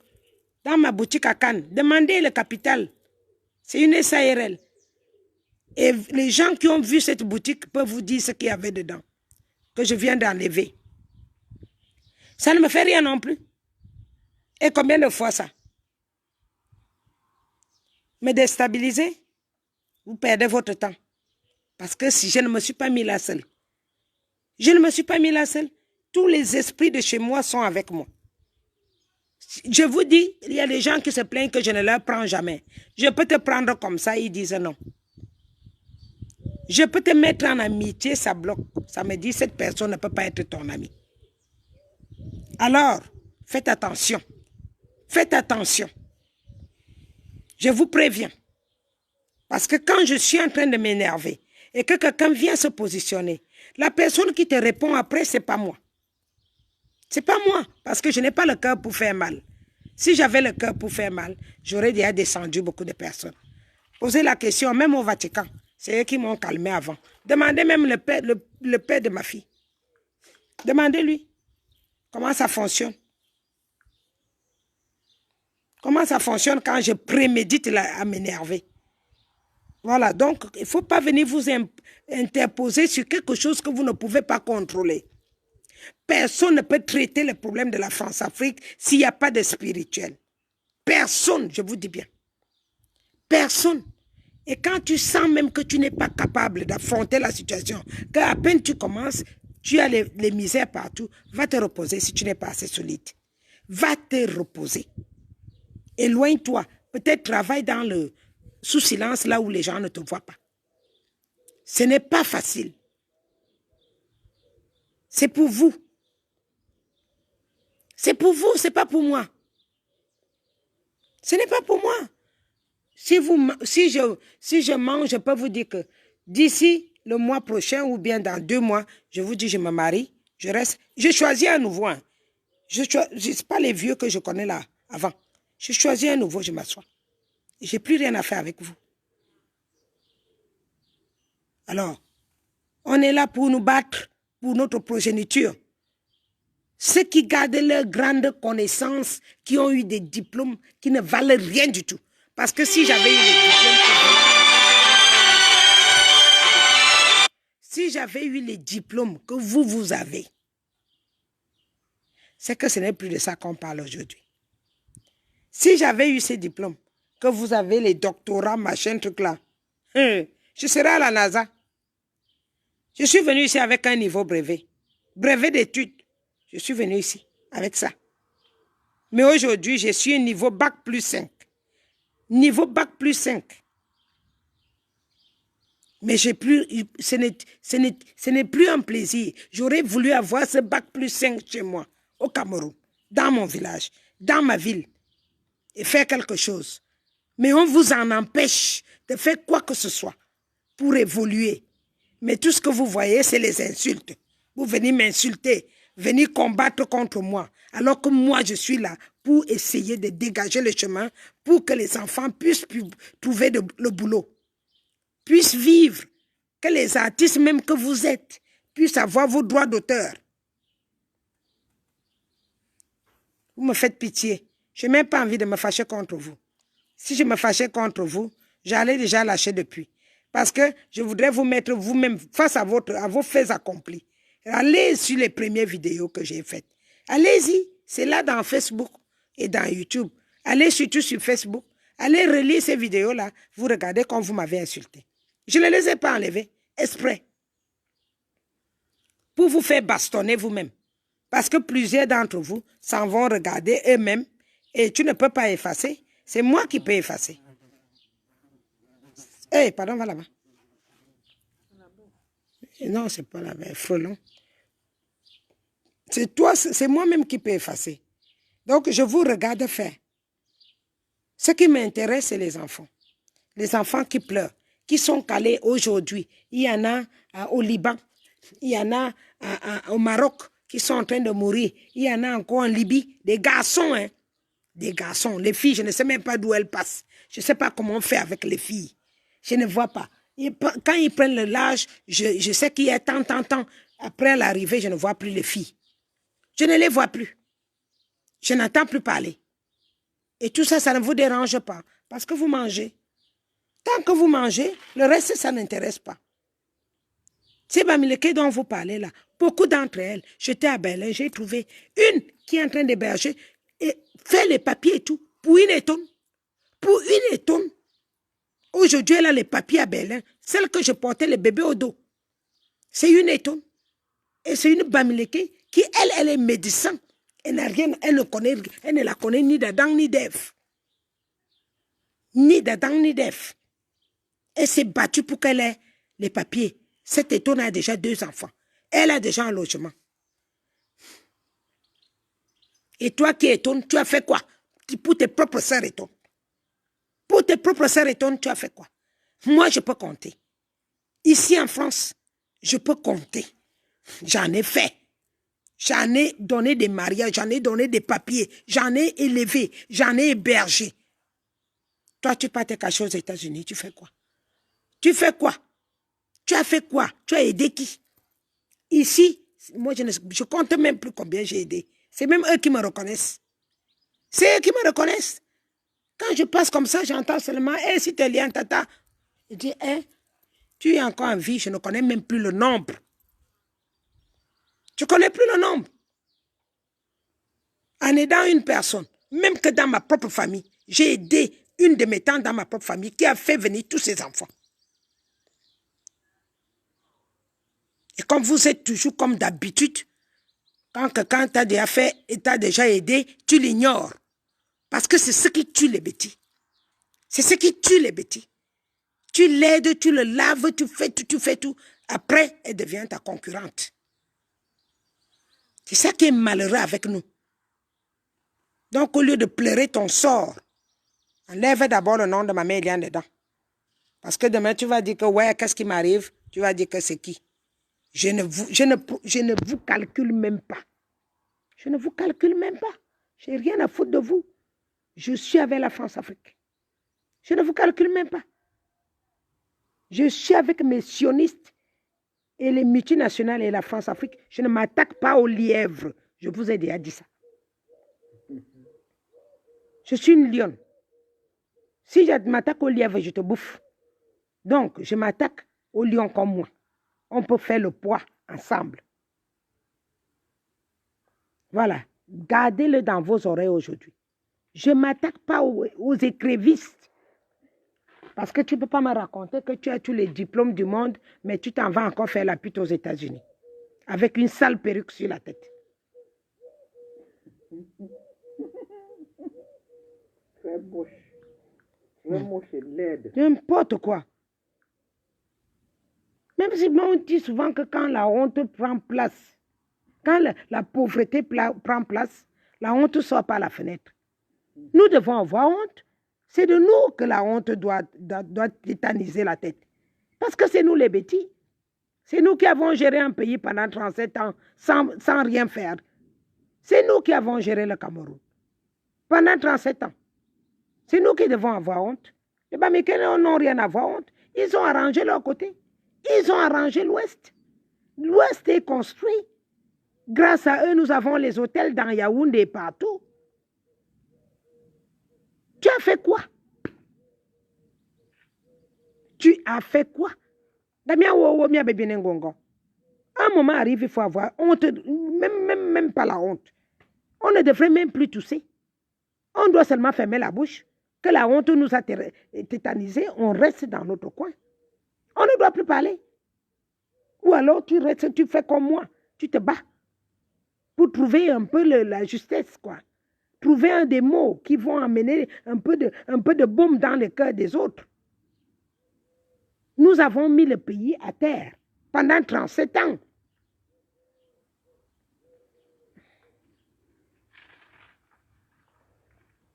dans ma boutique à Cannes. Demandez le capital. C'est une SARL. Et les gens qui ont vu cette boutique peuvent vous dire ce qu'il y avait dedans. Que je viens d'enlever. Ça ne me fait rien non plus. Et combien de fois ça? Me déstabiliser? Vous perdez votre temps. Parce que si je ne me suis pas mis là seul, je ne me suis pas mis là seul. Tous les esprits de chez moi sont avec moi. Je vous dis, il y a des gens qui se plaignent que je ne leur prends jamais. Je peux te prendre comme ça, ils disent non. Je peux te mettre en amitié, ça bloque. Ça me dit, cette personne ne peut pas être ton ami. Alors, faites attention. Faites attention. Je vous préviens. Parce que quand je suis en train de m'énerver, et que quelqu'un vient se positionner, la personne qui te répond après, ce n'est pas moi. Ce n'est pas moi, parce que je n'ai pas le cœur pour faire mal. Si j'avais le cœur pour faire mal, j'aurais déjà descendu beaucoup de personnes. Posez la question, même au Vatican, c'est eux qui m'ont calmé avant. Demandez même le père de ma fille. Demandez-lui comment ça fonctionne. Comment ça fonctionne quand je prémédite à m'énerver. Voilà, donc il ne faut pas venir vous interposer sur quelque chose que vous ne pouvez pas contrôler. Personne ne peut traiter le problème de la France-Afrique s'il n'y a pas de spirituel. Personne, je vous dis bien. Personne. Et quand tu sens même que tu n'es pas capable d'affronter la situation, qu'à peine tu commences, tu as les misères partout, va te reposer si tu n'es pas assez solide. Va te reposer. Éloigne-toi. Peut-être travaille dans le sous silence là où les gens ne te voient pas. Ce n'est pas facile. C'est pour vous. C'est pour vous, ce n'est pas pour moi. Ce n'est pas pour moi. Si je mange, je peux vous dire que d'ici le mois prochain ou bien dans 2 mois, je vous dis je me marie, je reste. Je choisis un nouveau. Hein. Ce n'est pas les vieux que je connais là avant. Je choisis un nouveau, je m'assois. Je n'ai plus rien à faire avec vous. Alors, on est là pour nous battre pour notre progéniture. Ceux qui gardent leurs grandes connaissances, qui ont eu des diplômes qui ne valent rien du tout. Parce que si j'avais eu les diplômes que vous avez, c'est que ce n'est plus de ça qu'on parle aujourd'hui. Si j'avais eu ces diplômes, que vous avez les doctorats, machin, truc là, je serais à la NASA. Je suis venu ici avec un niveau brevet. Brevet d'études. Je suis venu ici avec ça. Mais aujourd'hui, je suis au niveau bac plus 5. Niveau bac plus 5. Mais ce n'est plus un plaisir. J'aurais voulu avoir ce bac plus 5 chez moi, au Cameroun, dans mon village, dans ma ville, et faire quelque chose. Mais on vous en empêche de faire quoi que ce soit pour évoluer. Mais tout ce que vous voyez, c'est les insultes. Vous venez m'insulter, venez combattre contre moi, alors que moi, je suis là pour essayer de dégager le chemin pour que les enfants puissent trouver le boulot, puissent vivre, que les artistes même que vous êtes puissent avoir vos droits d'auteur. Vous me faites pitié. Je n'ai même pas envie de me fâcher contre vous. Si je me fâchais contre vous, j'allais déjà lâcher depuis. Parce que je voudrais vous mettre vous-même face à vos faits accomplis. Allez sur les premières vidéos que j'ai faites. Allez-y, c'est là dans Facebook et dans YouTube. Allez surtout sur Facebook. Allez relire ces vidéos-là. Vous regardez comme vous m'avez insulté. Je ne les ai pas enlevées, exprès. Pour vous faire bastonner vous-même. Parce que plusieurs d'entre vous s'en vont regarder eux-mêmes et tu ne peux pas effacer. C'est moi qui peux effacer. Eh, pardon, va là-bas. Non, c'est pas là-bas, frelon. C'est toi, c'est moi-même qui peux effacer. Donc, je vous regarde faire. Ce qui m'intéresse, c'est les enfants. Les enfants qui pleurent, qui sont calés aujourd'hui. Il y en a au Liban, il y en a au Maroc qui sont en train de mourir. Il y en a encore en Libye. Des garçons, hein. Des garçons. Les filles, je ne sais même pas d'où elles passent. Je ne sais pas comment on fait avec les filles. Je ne vois pas. Quand ils prennent le large, je sais qu'il y a tant. Après l'arrivée, je ne vois plus les filles. Je ne les vois plus. Je n'entends plus parler. Et tout ça, ça ne vous dérange pas. Parce que vous mangez. Tant que vous mangez, le reste, ça n'intéresse pas. Ces Bamileke dont vous parlez là, beaucoup d'entre elles, j'étais à Berlin, j'ai trouvé une qui est en train d'héberger et fait les papiers et tout pour une étonne. Pour une étonne. Aujourd'hui, elle a les papiers à Berlin. Celle que je portais le bébé au dos. C'est une étonne. Et c'est une Bamileke qui, elle est médecin. Elle n'a rien, elle ne la connaît ni d'Adam ni d'Ève. Ni d'Adam ni d'Ève. Elle s'est battue pour qu'elle ait les papiers. Cette étonne a déjà 2 enfants. Elle a déjà un logement. Et toi qui étonnes, tu as fait quoi? Pour tes propres sœurs étonnes. Pour tes propres sœurs étonnes, tu as fait quoi? Moi, je peux compter. Ici en France, je peux compter. J'en ai fait. J'en ai donné des mariages, j'en ai donné des papiers, j'en ai élevé, j'en ai hébergé. Toi, tu pars te cacher aux États-Unis, tu fais quoi? Tu fais quoi? Tu as fait quoi? Tu as aidé qui? Ici, moi, je ne compte même plus combien j'ai aidé. C'est même eux qui me reconnaissent. C'est eux qui me reconnaissent. Quand je passe comme ça, j'entends seulement, « si tu es lié, tata. » Je dis, « tu es encore en vie, je ne connais même plus le nombre. » Je ne connais plus le nombre. En aidant une personne, même que dans ma propre famille, j'ai aidé une de mes tantes dans ma propre famille qui a fait venir tous ses enfants. Et comme vous êtes toujours comme d'habitude, Quand quelqu'un t'a déjà fait et t'a déjà aidé, tu l'ignores. Parce que c'est ce qui tue les bêtis. C'est ce qui tue les bêtis. Tu l'aides, tu le laves, tu fais tout, tu fais tout. Après, elle devient ta concurrente. C'est ça qui est malheureux avec nous. Donc, au lieu de pleurer ton sort, enlève d'abord le nom de ma mère Eliane dedans. Parce que demain, tu vas dire que, ouais, qu'est-ce qui m'arrive? Tu vas dire que c'est qui? Je ne vous calcule même pas. Je ne vous calcule même pas. Je n'ai rien à foutre de vous. Je suis avec la France-Afrique. Je ne vous calcule même pas. Je suis avec mes sionistes et les multinationales et la France-Afrique. Je ne m'attaque pas aux lièvres. Je vous ai déjà dit ça. Je suis une lionne. Si je m'attaque aux lièvres, je te bouffe. Donc, je m'attaque aux lions comme moi. On peut faire le poids ensemble. Voilà. Gardez-le dans vos oreilles aujourd'hui. Je ne m'attaque pas aux écrévistes. Parce que tu ne peux pas me raconter que tu as tous les diplômes du monde, mais tu t'en vas encore faire la pute aux États-Unis. Avec une sale perruque sur la tête. Très moche. Très moche et laide. N'importe quoi. Même si on dit souvent que quand la honte prend place, quand la pauvreté prend place, la honte ne sort par la fenêtre. Nous devons avoir honte. C'est de nous que la honte doit tétaniser la tête. Parce que c'est nous les bêtis. C'est nous qui avons géré un pays pendant 37 ans sans rien faire. C'est nous qui avons géré le Cameroun pendant 37 ans. C'est nous qui devons avoir honte. Les Bamikènes n'ont rien à avoir honte. Ils ont arrangé leur côté. Ils ont arrangé l'Ouest. L'Ouest est construit. Grâce à eux, nous avons les hôtels dans Yaoundé et partout. Tu as fait quoi? Tu as fait quoi? Un moment arrive, il faut avoir honte, même pas la honte. On ne devrait même plus tousser. On doit seulement fermer la bouche. Que la honte nous a tétanisés, on reste dans notre coin. On ne doit plus parler. Ou alors tu restes, tu fais comme moi. Tu te bats pour trouver un peu la justesse, quoi. Trouver des mots qui vont amener un peu de baume dans le cœur des autres. Nous avons mis le pays à terre pendant 37 ans.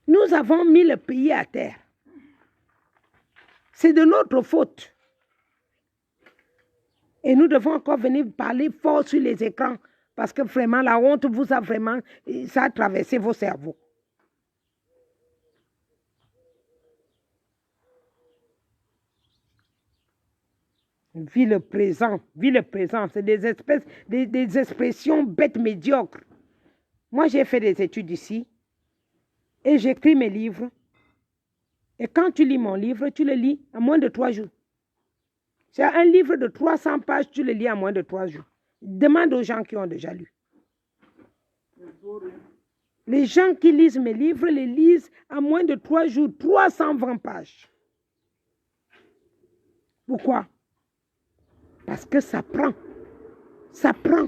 Nous avons mis le pays à terre. C'est de notre faute. Et nous devons encore venir parler fort sur les écrans parce que vraiment, la honte vous a vraiment, ça a traversé vos cerveaux. Vis le présent, c'est des expressions bêtes médiocres. Moi, j'ai fait des études ici et j'écris mes livres. Et quand tu lis mon livre, tu le lis en moins de 3 jours. C'est un livre de 300 pages, tu le lis en moins de 3 jours. Demande aux gens qui ont déjà lu. Les gens qui lisent mes livres les lisent en moins de 3 jours, 320 pages. Pourquoi? Parce que ça prend. Ça prend.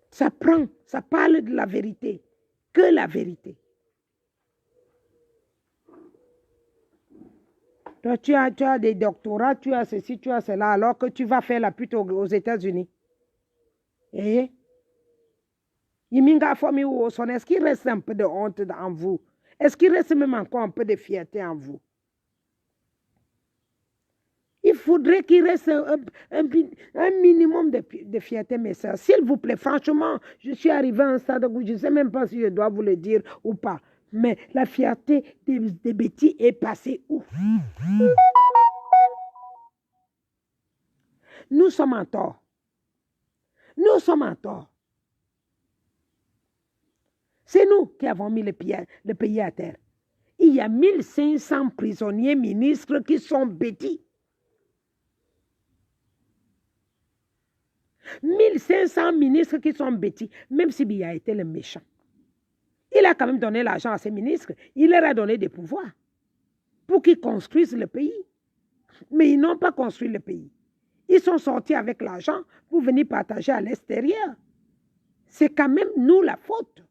Ça prend. Ça parle de la vérité. Que la vérité. Toi, tu as des doctorats, tu as ceci, tu as cela, alors que tu vas faire la pute aux États-Unis. Et est-ce qu'il reste un peu de honte en vous? Est-ce qu'il reste même encore un peu de fierté en vous? Il faudrait qu'il reste un minimum de fierté, mes soeurs. S'il vous plaît, franchement, je suis arrivée à un stade où je ne sais même pas si je dois vous le dire ou pas. Mais la fierté des bêtis est passée où? Nous sommes en tort. Nous sommes en tort. C'est nous qui avons mis le pays à terre. Il y a 1500 prisonniers ministres qui sont bêtis. 1500 ministres qui sont bêtis, même si Biya était le méchant. Il a quand même donné l'argent à ses ministres. Il leur a donné des pouvoirs pour qu'ils construisent le pays. Mais ils n'ont pas construit le pays. Ils sont sortis avec l'argent pour venir partager à l'extérieur. c'est quand même nous la faute.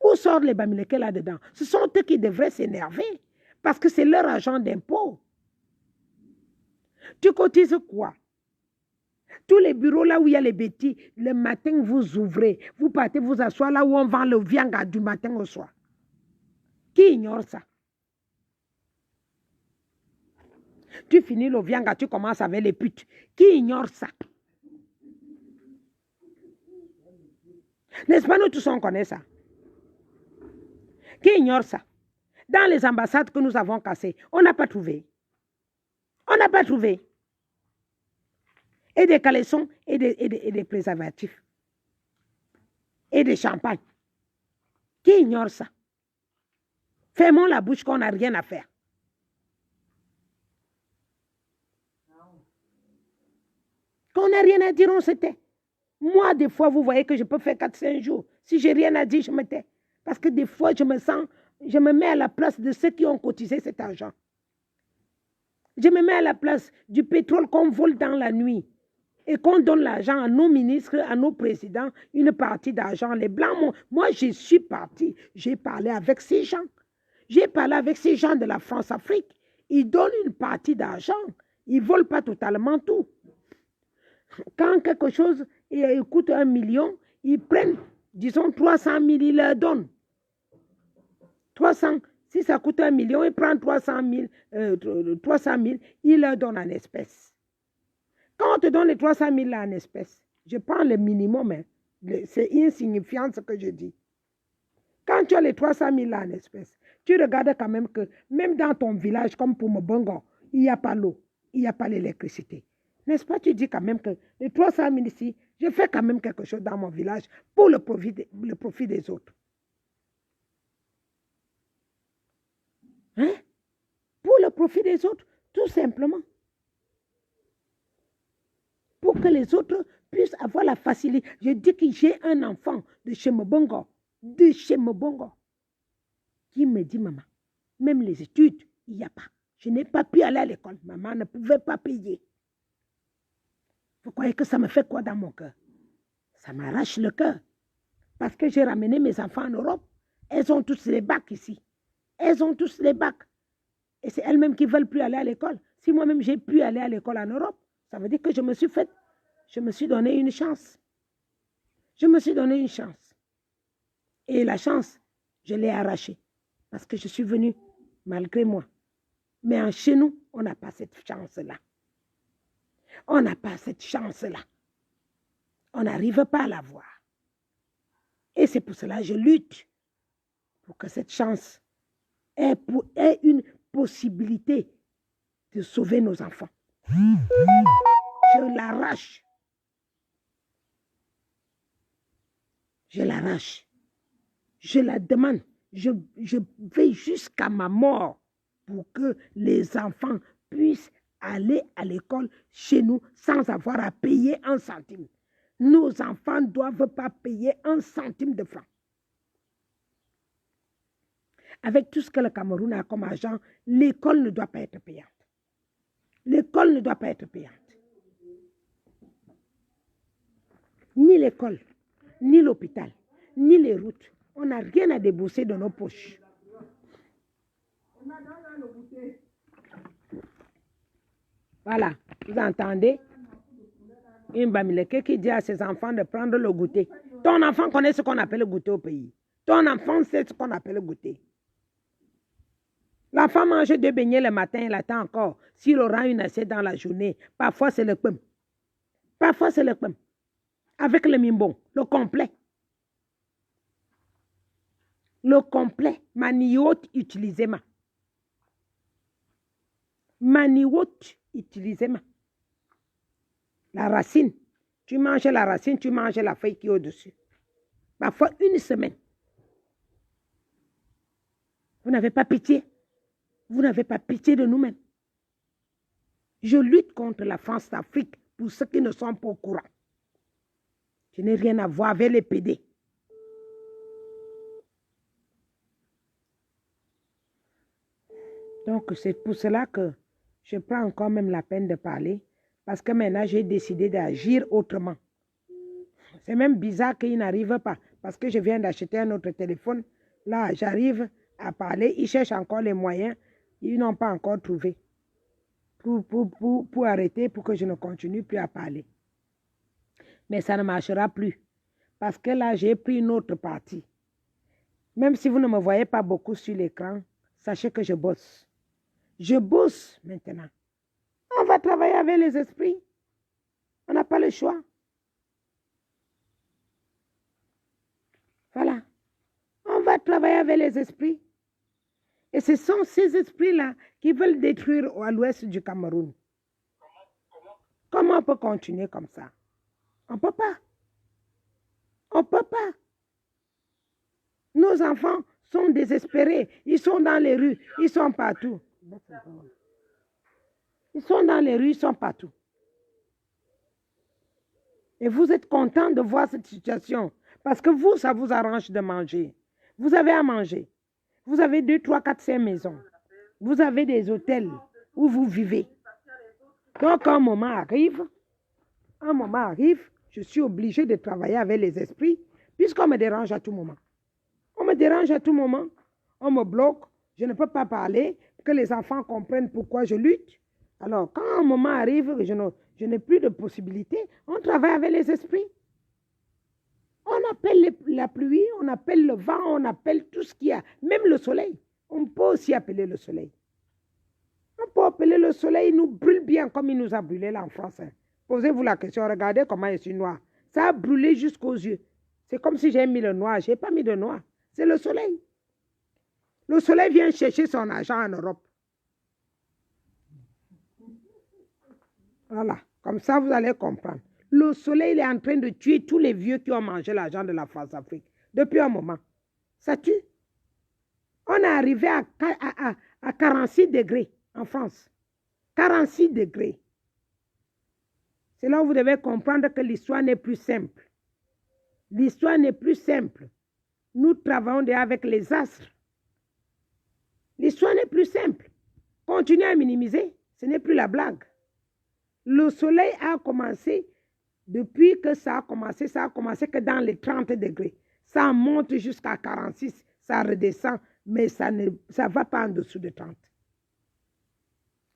Où sortent les Bamileke là-dedans? Ce sont eux qui devraient s'énerver parce que c'est leur argent d'impôt. Tu cotises quoi? Tous les bureaux là où il y a les bêtis, le matin vous ouvrez, vous partez vous asseoir là où on vend le vianga du matin au soir. Qui ignore ça? Tu finis le vianga, tu commences avec les putes. Qui ignore ça? N'est-ce pas, nous tous on connaît ça? Qui ignore ça? Dans les ambassades que nous avons cassées, on n'a pas trouvé. On n'a pas trouvé. Et des caleçons et des préservatifs. Et des champagnes. Qui ignore ça? Fermons la bouche qu'on n'a rien à faire. Qu'on n'a rien à dire, on se tait. Moi, des fois, vous voyez que je peux faire 4-5 jours. Si je n'ai rien à dire, je me tais. Parce que des fois, je me mets à la place de ceux qui ont cotisé cet argent. Je me mets à la place du pétrole qu'on vole dans la nuit et qu'on donne l'argent à nos ministres, à nos présidents, une partie d'argent. Les Blancs, moi, je suis parti. J'ai parlé avec ces gens. J'ai parlé avec ces gens de la France-Afrique. Ils donnent une partie d'argent. Ils ne volent pas totalement tout. Quand quelque chose coûte 1 million, ils prennent, disons, 300 000, ils leur donnent. 300, si ça coûte 1 million, ils prennent 300 000, ils leur donnent en espèces. Quand on te donne les 300 000 là en espèces, je prends le minimum, hein, c'est insignifiant ce que je dis. Quand tu as les 300 000 là en espèces, tu regardes quand même que, même dans ton village, comme pour Mobongo, il n'y a pas l'eau, il n'y a pas l'électricité. N'est-ce pas, tu dis quand même que les 300 000 ici, je fais quand même quelque chose dans mon village pour le profit des autres. Hein? Pour le profit des autres, tout simplement. Pour que les autres puissent avoir la facilité. Je dis que j'ai un enfant de chez Mobongo, qui me dit, maman, même les études, il n'y a pas. Je n'ai pas pu aller à l'école. Maman ne pouvait pas payer. Vous croyez que ça me fait quoi dans mon cœur? Ça m'arrache le cœur. Parce que j'ai ramené mes enfants en Europe. Elles ont tous les bacs ici. Elles ont tous les bacs. Et c'est elles-mêmes qui ne veulent plus aller à l'école. Si moi-même j'ai pu aller à l'école en Europe, ça veut dire que je me suis donné une chance. Je me suis donné une chance. Et la chance, je l'ai arrachée. Parce que je suis venue malgré moi. Mais chez nous, on n'a pas cette chance-là. On n'a pas cette chance-là. On n'arrive pas à l'avoir. Et c'est pour cela que je lutte pour que cette chance ait possibilité de sauver nos enfants. Je l'arrache. Je l'arrache. Je la demande. Je vais jusqu'à ma mort pour que les enfants puissent aller à l'école chez nous sans avoir à payer 1 centime. Nos enfants ne doivent pas payer 1 centime de franc. Avec tout ce que le Cameroun a comme argent, l'école ne doit pas être payante. L'école ne doit pas être payante. Ni l'école, ni l'hôpital, ni les routes. On n'a rien à débourser de nos poches. Voilà, vous entendez? Une Bamileke qui dit à ses enfants de prendre le goûter. Ton enfant connaît ce qu'on appelle le goûter au pays. Ton enfant sait ce qu'on appelle le goûter. L'enfant mange 2 beignets le matin, il attend encore. S'il aura une assiette dans la journée, parfois c'est le pum. Parfois c'est le pum. Avec le mimbon, le complet. Le complet, maniote utilisez-moi. Maniote utilisez-moi. La racine. Tu manges la racine, tu manges la feuille qui est au-dessus. Parfois 1 semaine. Vous n'avez pas pitié. Vous n'avez pas pitié de nous-mêmes. Je lutte contre la France-Afrique pour ceux qui ne sont pas au courant. Je n'ai rien à voir avec les PD. Donc, c'est pour cela que je prends encore même la peine de parler. Parce que maintenant, j'ai décidé d'agir autrement. C'est même bizarre qu'ils n'arrivent pas. Parce que je viens d'acheter un autre téléphone. Là, j'arrive à parler. Ils cherchent encore les moyens. Ils n'ont pas encore trouvé. Pour arrêter, pour que je ne continue plus à parler. Mais ça ne marchera plus. Parce que là, j'ai pris une autre partie. Même si vous ne me voyez pas beaucoup sur l'écran, sachez que je bosse. Je bosse maintenant. On va travailler avec les esprits. On n'a pas le choix. Voilà. On va travailler avec les esprits. Et ce sont ces esprits-là qui veulent détruire à l'ouest du Cameroun. Comment on peut continuer comme ça? On ne peut pas. On ne peut pas. Nos enfants sont désespérés. Ils sont dans les rues. Ils sont partout. Ils sont dans les rues. Ils sont partout. Et vous êtes content de voir cette situation. Parce que vous, ça vous arrange de manger. Vous avez à manger. Vous avez 2, 3, 4, 5 maisons. Vous avez des hôtels où vous vivez. Donc, un moment arrive, je suis obligée de travailler avec les esprits, puisqu'on me dérange à tout moment. On me dérange à tout moment. On me bloque. Je ne peux pas parler, pour que les enfants comprennent pourquoi je lutte. Alors, quand un moment arrive, je n'ai plus de possibilité, on travaille avec les esprits. On appelle la pluie, on appelle le vent, on appelle tout ce qu'il y a. Même le soleil. On peut aussi appeler le soleil. On peut appeler le soleil, il nous brûle bien comme il nous a brûlé là en France. Posez-vous la question, regardez comment je suis noir. Ça a brûlé jusqu'aux yeux. C'est comme si j'ai mis le noir. Je n'ai pas mis de noir. C'est le soleil. Le soleil vient chercher son argent en Europe. Voilà. Comme ça, vous allez comprendre. Le soleil il est en train de tuer tous les vieux qui ont mangé l'argent de la France-Afrique. Depuis un moment. Ça tue. On est arrivé à 46 degrés en France. 46 degrés. C'est là où vous devez comprendre que l'histoire n'est plus simple. L'histoire n'est plus simple. Nous travaillons déjà avec les astres. L'histoire n'est plus simple. Continuez à minimiser. Ce n'est plus la blague. Le soleil a commencé, depuis que ça a commencé que dans les 30 degrés. Ça monte jusqu'à 46, ça redescend, mais ça ne va pas en dessous de 30.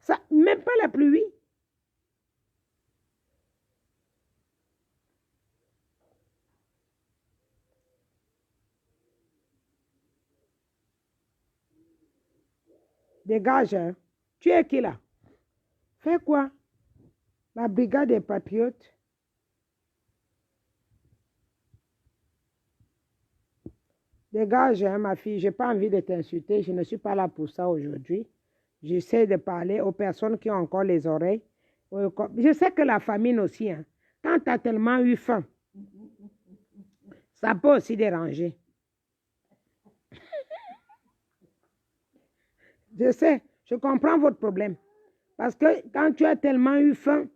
Ça, même pas la pluie. Dégage, hein. Tu es qui là? Fais quoi? La brigade des patriotes. Dégage, hein, ma fille. Je n'ai pas envie de t'insulter. Je ne suis pas là pour ça aujourd'hui. J'essaie de parler aux personnes qui ont encore les oreilles. Je sais que la famine aussi, hein, quand tu as tellement eu faim, ça peut aussi déranger. Je sais, je comprends votre problème. Parce que quand tu as tellement eu faim,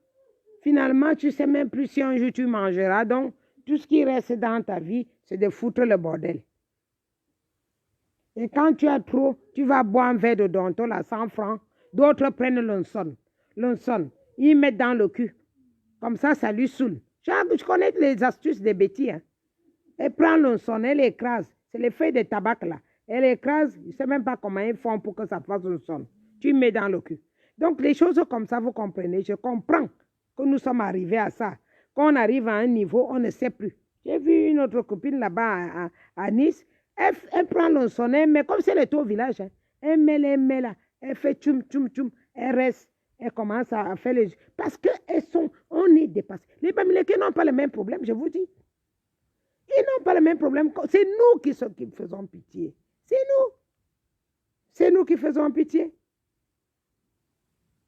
finalement, tu ne sais même plus si un jour tu mangeras. Donc, tout ce qui reste dans ta vie, c'est de foutre le bordel. Et quand tu as trop, tu vas boire un verre de Danton à 100 francs. D'autres prennent l'onson. Ils mettent dans le cul. Comme ça lui saoule. Je connais les astuces des bêtises. Hein. Elle prend l'onson, elle écrase. C'est les feuilles de tabac là. Elle écrase, je ne sais même pas comment ils font pour que ça fasse un son. Tu mets dans le cul. Donc, les choses comme ça, vous comprenez. Je comprends que nous sommes arrivés à ça. Quand on arrive à un niveau, on ne sait plus. J'ai vu une autre copine là-bas à Nice. Elle prend l'onson, mais comme c'est le taux au village, hein, elle met là. Elle fait tchoum, tchoum, tchoum. Elle reste. Elle commence à faire les... Parce on est dépassé. Les Bamileke n'ont pas le même problème, je vous dis. Ils n'ont pas le même problème. C'est nous qui faisons pitié. C'est nous. C'est nous qui faisons pitié.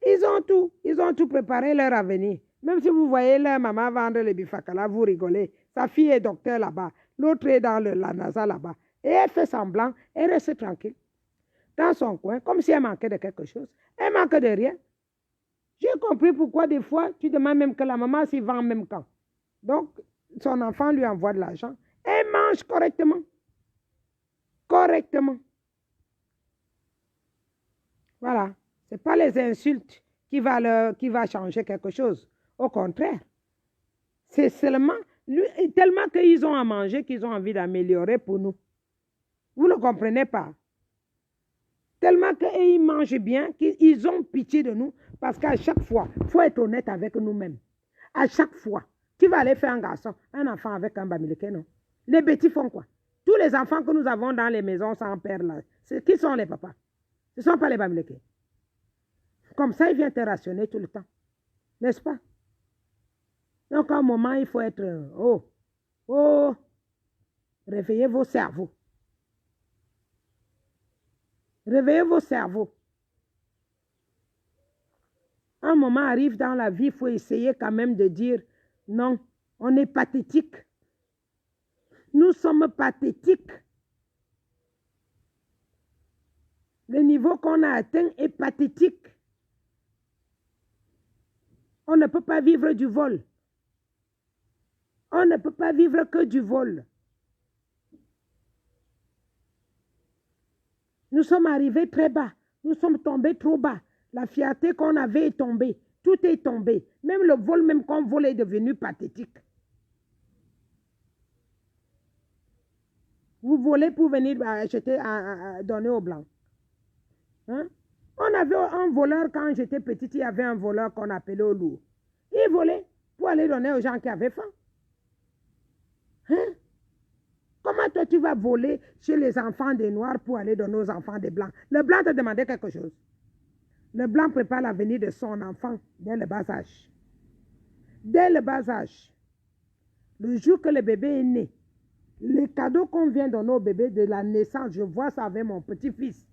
Ils ont tout préparé leur avenir. Même si vous voyez leur maman vendre les bifakala, vous rigolez. Sa fille est docteur là-bas. L'autre est dans la NASA là-bas. Et elle fait semblant, elle reste tranquille. Dans son coin, comme si elle manquait de quelque chose. Elle manque de rien. J'ai compris pourquoi des fois, tu demandes même que la maman s'y vend en même temps. Donc, son enfant lui envoie de l'argent. Elle mange correctement. Correctement. Voilà. Ce n'est pas les insultes qui va changer quelque chose. Au contraire. C'est seulement Tellement qu'ils ont à manger, qu'ils ont envie d'améliorer pour nous. Vous ne comprenez pas. Tellement qu'ils mangent bien, qu'ils ont pitié de nous. Parce qu'à chaque fois, il faut être honnête avec nous-mêmes. À chaque fois, tu vas aller faire un garçon, un enfant avec un bamileke, non? Les bêtis font quoi? Tous les enfants que nous avons dans les maisons sans père, là, qui sont les papas? Ce ne sont pas les bamileke. Comme ça, il vient te rationner tout le temps. N'est-ce pas? Donc, à un moment, il faut être... réveillez vos cerveaux. Réveillez vos cerveaux. Un moment arrive dans la vie, il faut essayer quand même de dire, non, on est pathétique. Nous sommes pathétiques. Le niveau qu'on a atteint est pathétique. On ne peut pas vivre du vol. On ne peut pas vivre que du vol. Nous sommes arrivés très bas. Nous sommes tombés trop bas. La fierté qu'on avait est tombée. Tout est tombé. Même le vol, même qu'on vole, est devenu pathétique. Vous volez pour venir acheter, donner aux Blancs. Hein? On avait un voleur, quand j'étais petite, il y avait un voleur qu'on appelait au loup. Il volait pour aller donner aux gens qui avaient faim. Hein? Comment toi tu vas voler chez les enfants des Noirs pour aller donner aux enfants des Blancs? Le Blanc te demandait quelque chose. Le Blanc prépare l'avenir de son enfant dès le bas âge. Dès le bas âge. Le jour que le bébé est né, les cadeaux qu'on vient donner au bébé de la naissance, je vois ça avec mon petit-fils.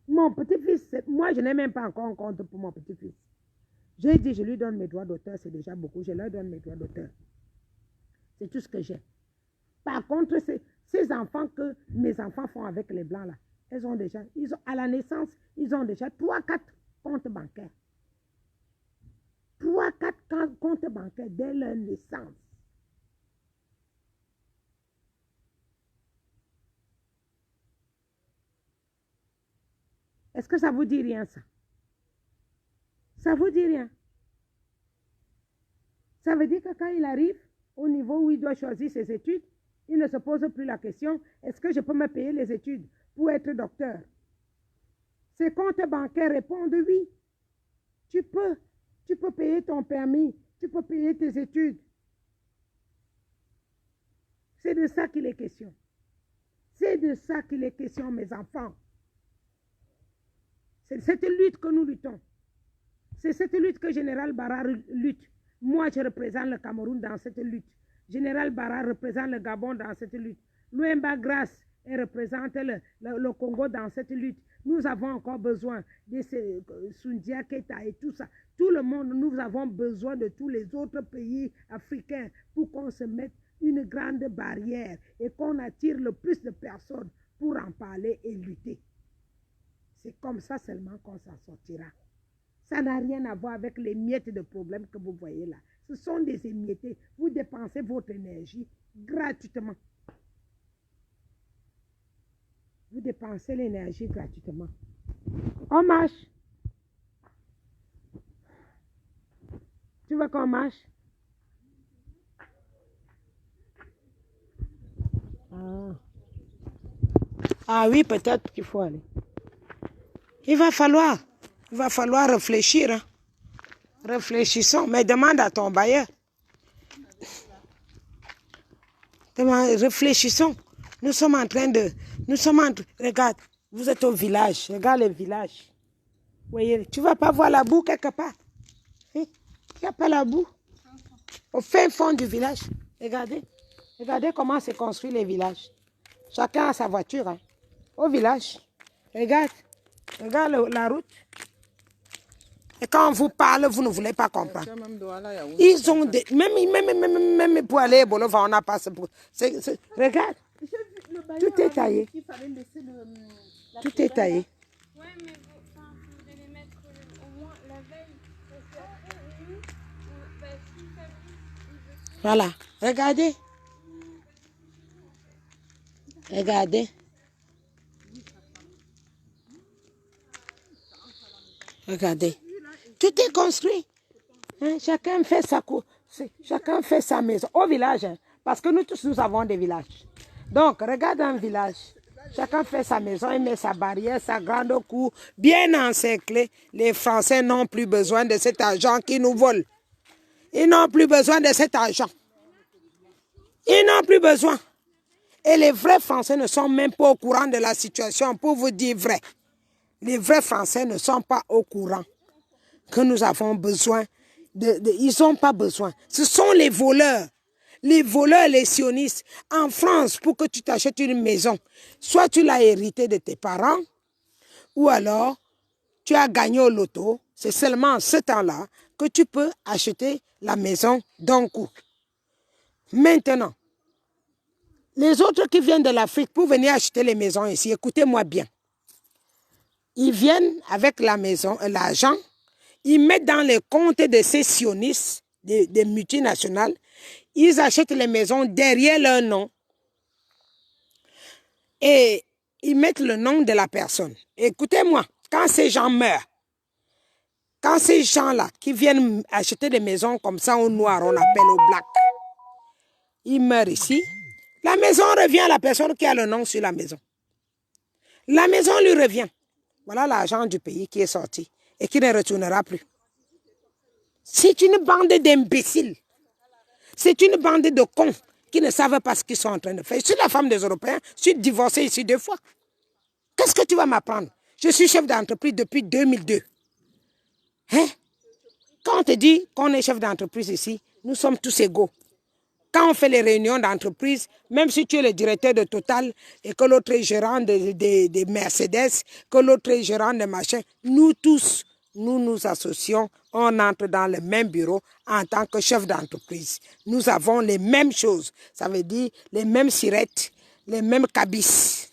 Mon petit-fils, moi je n'ai même pas encore un compte pour mon petit-fils. J'ai dit, je lui donne mes droits d'auteur, c'est déjà beaucoup. Je leur donne mes droits d'auteur. C'est tout ce que j'ai. Par contre, ces enfants que mes enfants font avec les Blancs, là, à la naissance, ils ont déjà 3-4 comptes bancaires. 3-4 comptes bancaires dès leur naissance. Est-ce que ça vous dit rien, ça? Ça vous dit rien? Ça veut dire que quand il arrive au niveau où il doit choisir ses études, il ne se pose plus la question, est-ce que je peux me payer les études pour être docteur? Ses comptes bancaires répondent oui. Tu peux payer ton permis, tu peux payer tes études. C'est de ça qu'il est question. C'est de ça qu'il est question, mes enfants. C'est cette lutte que nous luttons. C'est cette lutte que Général Barra lutte. Moi, je représente le Cameroun dans cette lutte. Général Barra représente le Gabon dans cette lutte. Louemba Grasse représente le Congo dans cette lutte. Nous avons encore besoin de Sundia Keita et tout ça. Tout le monde, nous avons besoin de tous les autres pays africains pour qu'on se mette une grande barrière et qu'on attire le plus de personnes pour en parler et lutter. C'est comme ça seulement qu'on s'en sortira. Ça n'a rien à voir avec les miettes de problèmes que vous voyez là. Ce sont des émiettés. Vous dépensez votre énergie gratuitement. Vous dépensez l'énergie gratuitement. On marche. Tu veux qu'on marche? Ah oui, peut-être qu'il faut aller. Il va falloir réfléchir. Hein. Réfléchissons, mais demande à ton bailleur. Réfléchissons. Nous sommes en train de... Regarde, vous êtes au village. Regarde le village. Voyez, tu ne vas pas voir la boue quelque part. Il n'y a pas la boue. Au fin fond du village. Regardez. Regardez comment se construit les villages. Chacun a sa voiture. Hein. Au village. Regarde. Regarde la route. Et quand on vous parle, vous ne voulez pas comprendre. Ils ont des... Même pour aller à Bolova, on n'a pas... Regarde. Tout est taillé. Tout est taillé. Ouais, mais vous devez mettre au moins la veille. Voilà. Regardez. Regardez. Regardez. Tout est construit. Hein? Chacun fait Chacun fait sa maison. Au village, hein, parce que nous tous, nous avons des villages. Donc, regarde un village. Chacun fait sa maison, il met sa barrière, sa grande cour, bien encerclée. Les Français n'ont plus besoin de cet argent qui nous vole. Ils n'ont plus besoin de cet argent. Ils n'ont plus besoin. Et les vrais Français ne sont même pas au courant de la situation, pour vous dire vrai. Les vrais Français ne sont pas au courant que nous avons besoin. Ils n'ont pas besoin. Ce sont les voleurs. Les voleurs, les sionistes. En France, pour que tu t'achètes une maison, soit tu l'as hérité de tes parents, ou alors tu as gagné au loto. C'est seulement en ce temps-là que tu peux acheter la maison d'un coup. Maintenant, les autres qui viennent de l'Afrique pour venir acheter les maisons ici, écoutez-moi bien. Ils viennent avec la maison, l'argent, ils mettent dans les comptes de ces sionistes, des multinationales, ils achètent les maisons derrière leur nom et ils mettent le nom de la personne. Écoutez-moi, quand ces gens meurent, quand ces gens-là qui viennent acheter des maisons comme ça au noir, on appelle au black, ils meurent ici, la maison revient à la personne qui a le nom sur la maison. La maison lui revient. Voilà l'argent du pays qui est sorti et qui ne retournera plus. C'est une bande d'imbéciles. C'est une bande de cons qui ne savent pas ce qu'ils sont en train de faire. Je suis la femme des Européens, je suis divorcée ici 2 fois. Qu'est-ce que tu vas m'apprendre? Je suis chef d'entreprise depuis 2002. Hein? Quand on te dit qu'on est chef d'entreprise ici, nous sommes tous égaux. Quand on fait les réunions d'entreprise, même si tu es le directeur de Total et que l'autre est gérant de Mercedes, que l'autre est gérant de machin, nous tous, nous nous associons, on entre dans le même bureau en tant que chef d'entreprise. Nous avons les mêmes choses, ça veut dire les mêmes sirettes, les mêmes cabisses.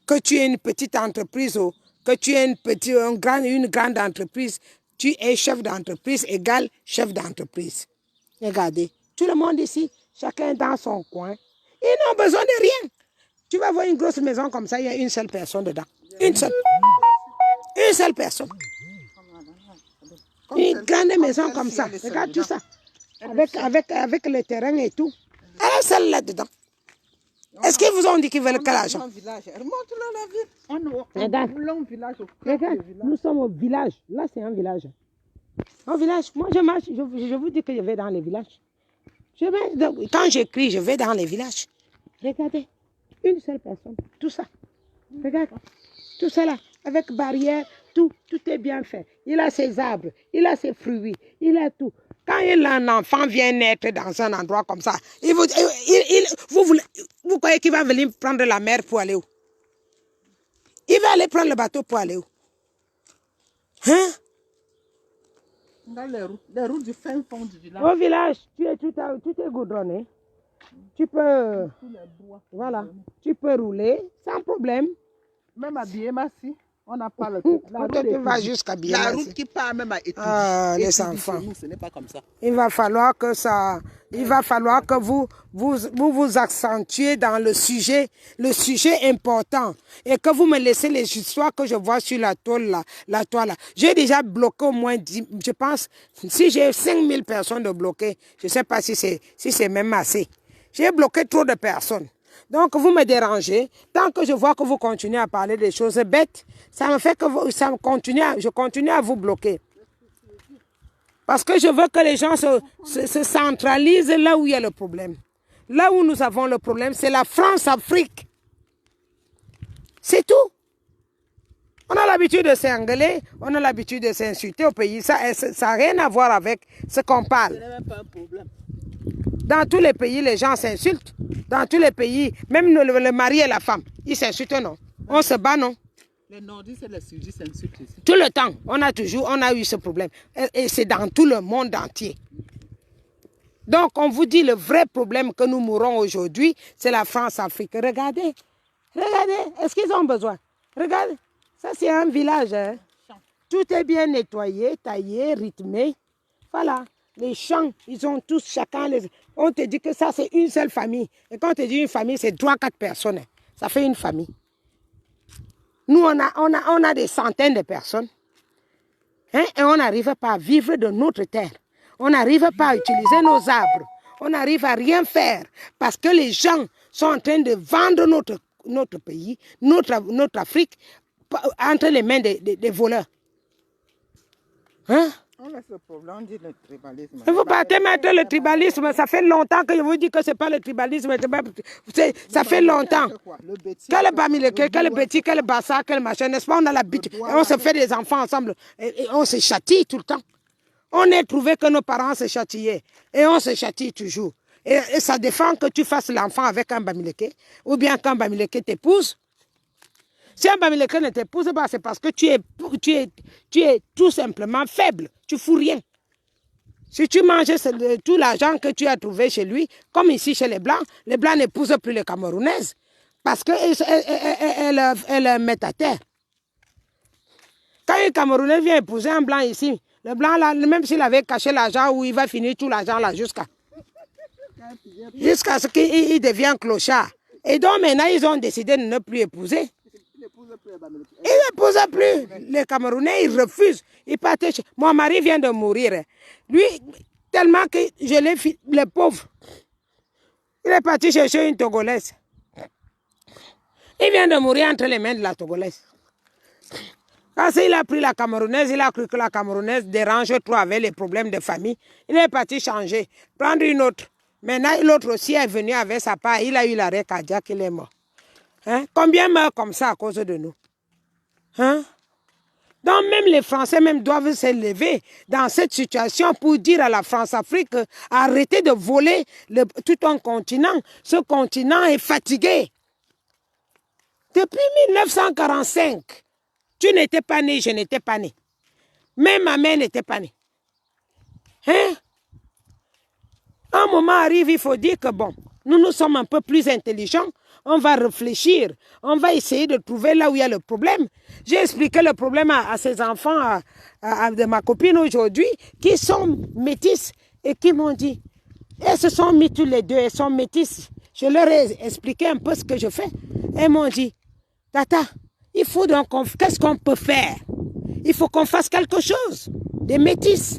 Que tu aies une petite entreprise ou que tu aies une grande entreprise, tu es chef d'entreprise égale chef d'entreprise. Regardez. Tout le monde ici, chacun dans son coin. Ils n'ont besoin de rien. Tu vas voir une grosse maison comme ça, il y a une seule personne dedans. Une seule. Une seule personne. Une grande maison comme ça. Regarde tout ça. Avec le terrain et tout. Elle est seule là-dedans. Est-ce qu'ils vous ont dit qu'ils veulent quel argent? Regarde, nous sommes au village. Là, c'est un village. Au village, moi je marche, je vous dis que je vais dans les villages. Quand j'écris, je vais dans les villages. Regardez, une seule personne, tout ça. Regarde, tout ça là, avec barrière, tout est bien fait. Il a ses arbres, il a ses fruits, il a tout. Quand un enfant vient naître dans un endroit comme ça, vous croyez qu'il va venir prendre la mer pour aller où? Il va aller prendre le bateau pour aller où? Hein? Dans les routes du fin fond du village. Au village, tout est goudronné. Tu peux, voilà, tu peux rouler sans problème. Même à Biémassi, on n'a pas le La route qui va jusqu'à Biémassi. La route qui part même à Étougie. Ah, les enfants. Nous, ce n'est pas comme ça. Il va falloir que vous accentuez dans le sujet important et que vous me laissez les histoires que je vois sur la toile là. J'ai déjà bloqué au moins 10, je pense, si j'ai 5000 personnes de bloquer, je ne sais pas si c'est même assez. J'ai bloqué trop de personnes. Donc, vous me dérangez. Tant que je vois que vous continuez à parler des choses bêtes, ça me fait que je continue à vous bloquer. Parce que je veux que les gens se centralisent là où il y a le problème. Là où nous avons le problème, c'est la France-Afrique. C'est tout. On a l'habitude de s'engueuler, on a l'habitude de s'insulter au pays. Ça n'a rien à voir avec ce qu'on parle. Ce n'est même pas un problème. Dans tous les pays, les gens s'insultent. Dans tous les pays, même le mari et la femme, ils s'insultent, non? On se bat, non? Les nordistes et les sudistes s'insultent ici. Tout le temps, on a eu ce problème. Et c'est dans tout le monde entier. Donc, on vous dit le vrai problème que nous mourons aujourd'hui, c'est la France-Afrique. Regardez, est-ce qu'ils ont besoin? Regardez, ça c'est un village. Hein? Tout est bien nettoyé, taillé, rythmé. Voilà. Les champs, ils ont tous, chacun, on te dit que ça c'est une seule famille. Et quand on te dit une famille, c'est 3-4 personnes. Ça fait une famille. Nous, on a des centaines de personnes. Hein, et on n'arrive pas à vivre de notre terre. On n'arrive pas à utiliser nos arbres. On n'arrive à rien faire parce que les gens sont en train de vendre notre pays, notre Afrique, entre les mains des voleurs. Hein? On laisse le problème, on dit le tribalisme. Vous partez mettre le tribalisme, ça fait longtemps que je vous dis que ce n'est pas le tribalisme. Ça fait longtemps. Quel Bamileke, quel Betty, quel Bassa, quel machin, n'est-ce pas? On a l'habitude. Et on se fait des enfants ensemble. Et on se châtie tout le temps. On a trouvé que nos parents se châtiaient. Et on se châtie toujours. Et ça défend que tu fasses l'enfant avec un Bamileke. Ou bien qu'un Bamileke t'épouse. Si un Bamileke ne t'épouse pas, c'est parce que tu es tout simplement faible. Tu fous rien. Si tu manges tout l'argent que tu as trouvé chez lui, comme ici chez les Blancs n'épousent plus les Camerounaises. Parce qu'elles mettent à terre. Quand un Camerounais vient épouser un Blanc ici, le Blanc, là, même s'il avait caché l'argent, où il va finir tout l'argent là jusqu'à ce qu'il devienne clochard. Et donc maintenant, ils ont décidé de ne plus épouser. Ils n'épousent plus. Les Camerounais, ils refusent. Ils partent chez... Mon mari vient de mourir. Lui, tellement que je l'ai fait, le pauvre. Il est parti chercher une Togolaise. Il vient de mourir entre les mains de la Togolaise. Quand il a pris la Camerounaise, il a cru que la Camerounaise dérange trop avec les problèmes de famille. Il est parti changer, prendre une autre. Maintenant, l'autre aussi est venu avec sa part. Il a eu l'arrêt cardiaque, il est mort. Hein? Combien meurent comme ça à cause de nous? Hein? Donc même les Français même doivent s'élever dans cette situation pour dire à la France-Afrique, arrêtez de voler tout un continent. Ce continent est fatigué. Depuis 1945, tu n'étais pas né, je n'étais pas né. Même ma mère n'était pas née. Hein? Un moment arrive, il faut dire que bon, nous sommes un peu plus intelligents. On va réfléchir, on va essayer de trouver là où il y a le problème. J'ai expliqué le problème à ces enfants de ma copine aujourd'hui qui sont métisses et qui m'ont dit, elles se sont mis tous les deux, elles sont métisses. Je leur ai expliqué un peu ce que je fais. Elles m'ont dit, Tata, il faut donc, qu'est-ce qu'on peut faire? Il faut qu'on fasse quelque chose, des métisses.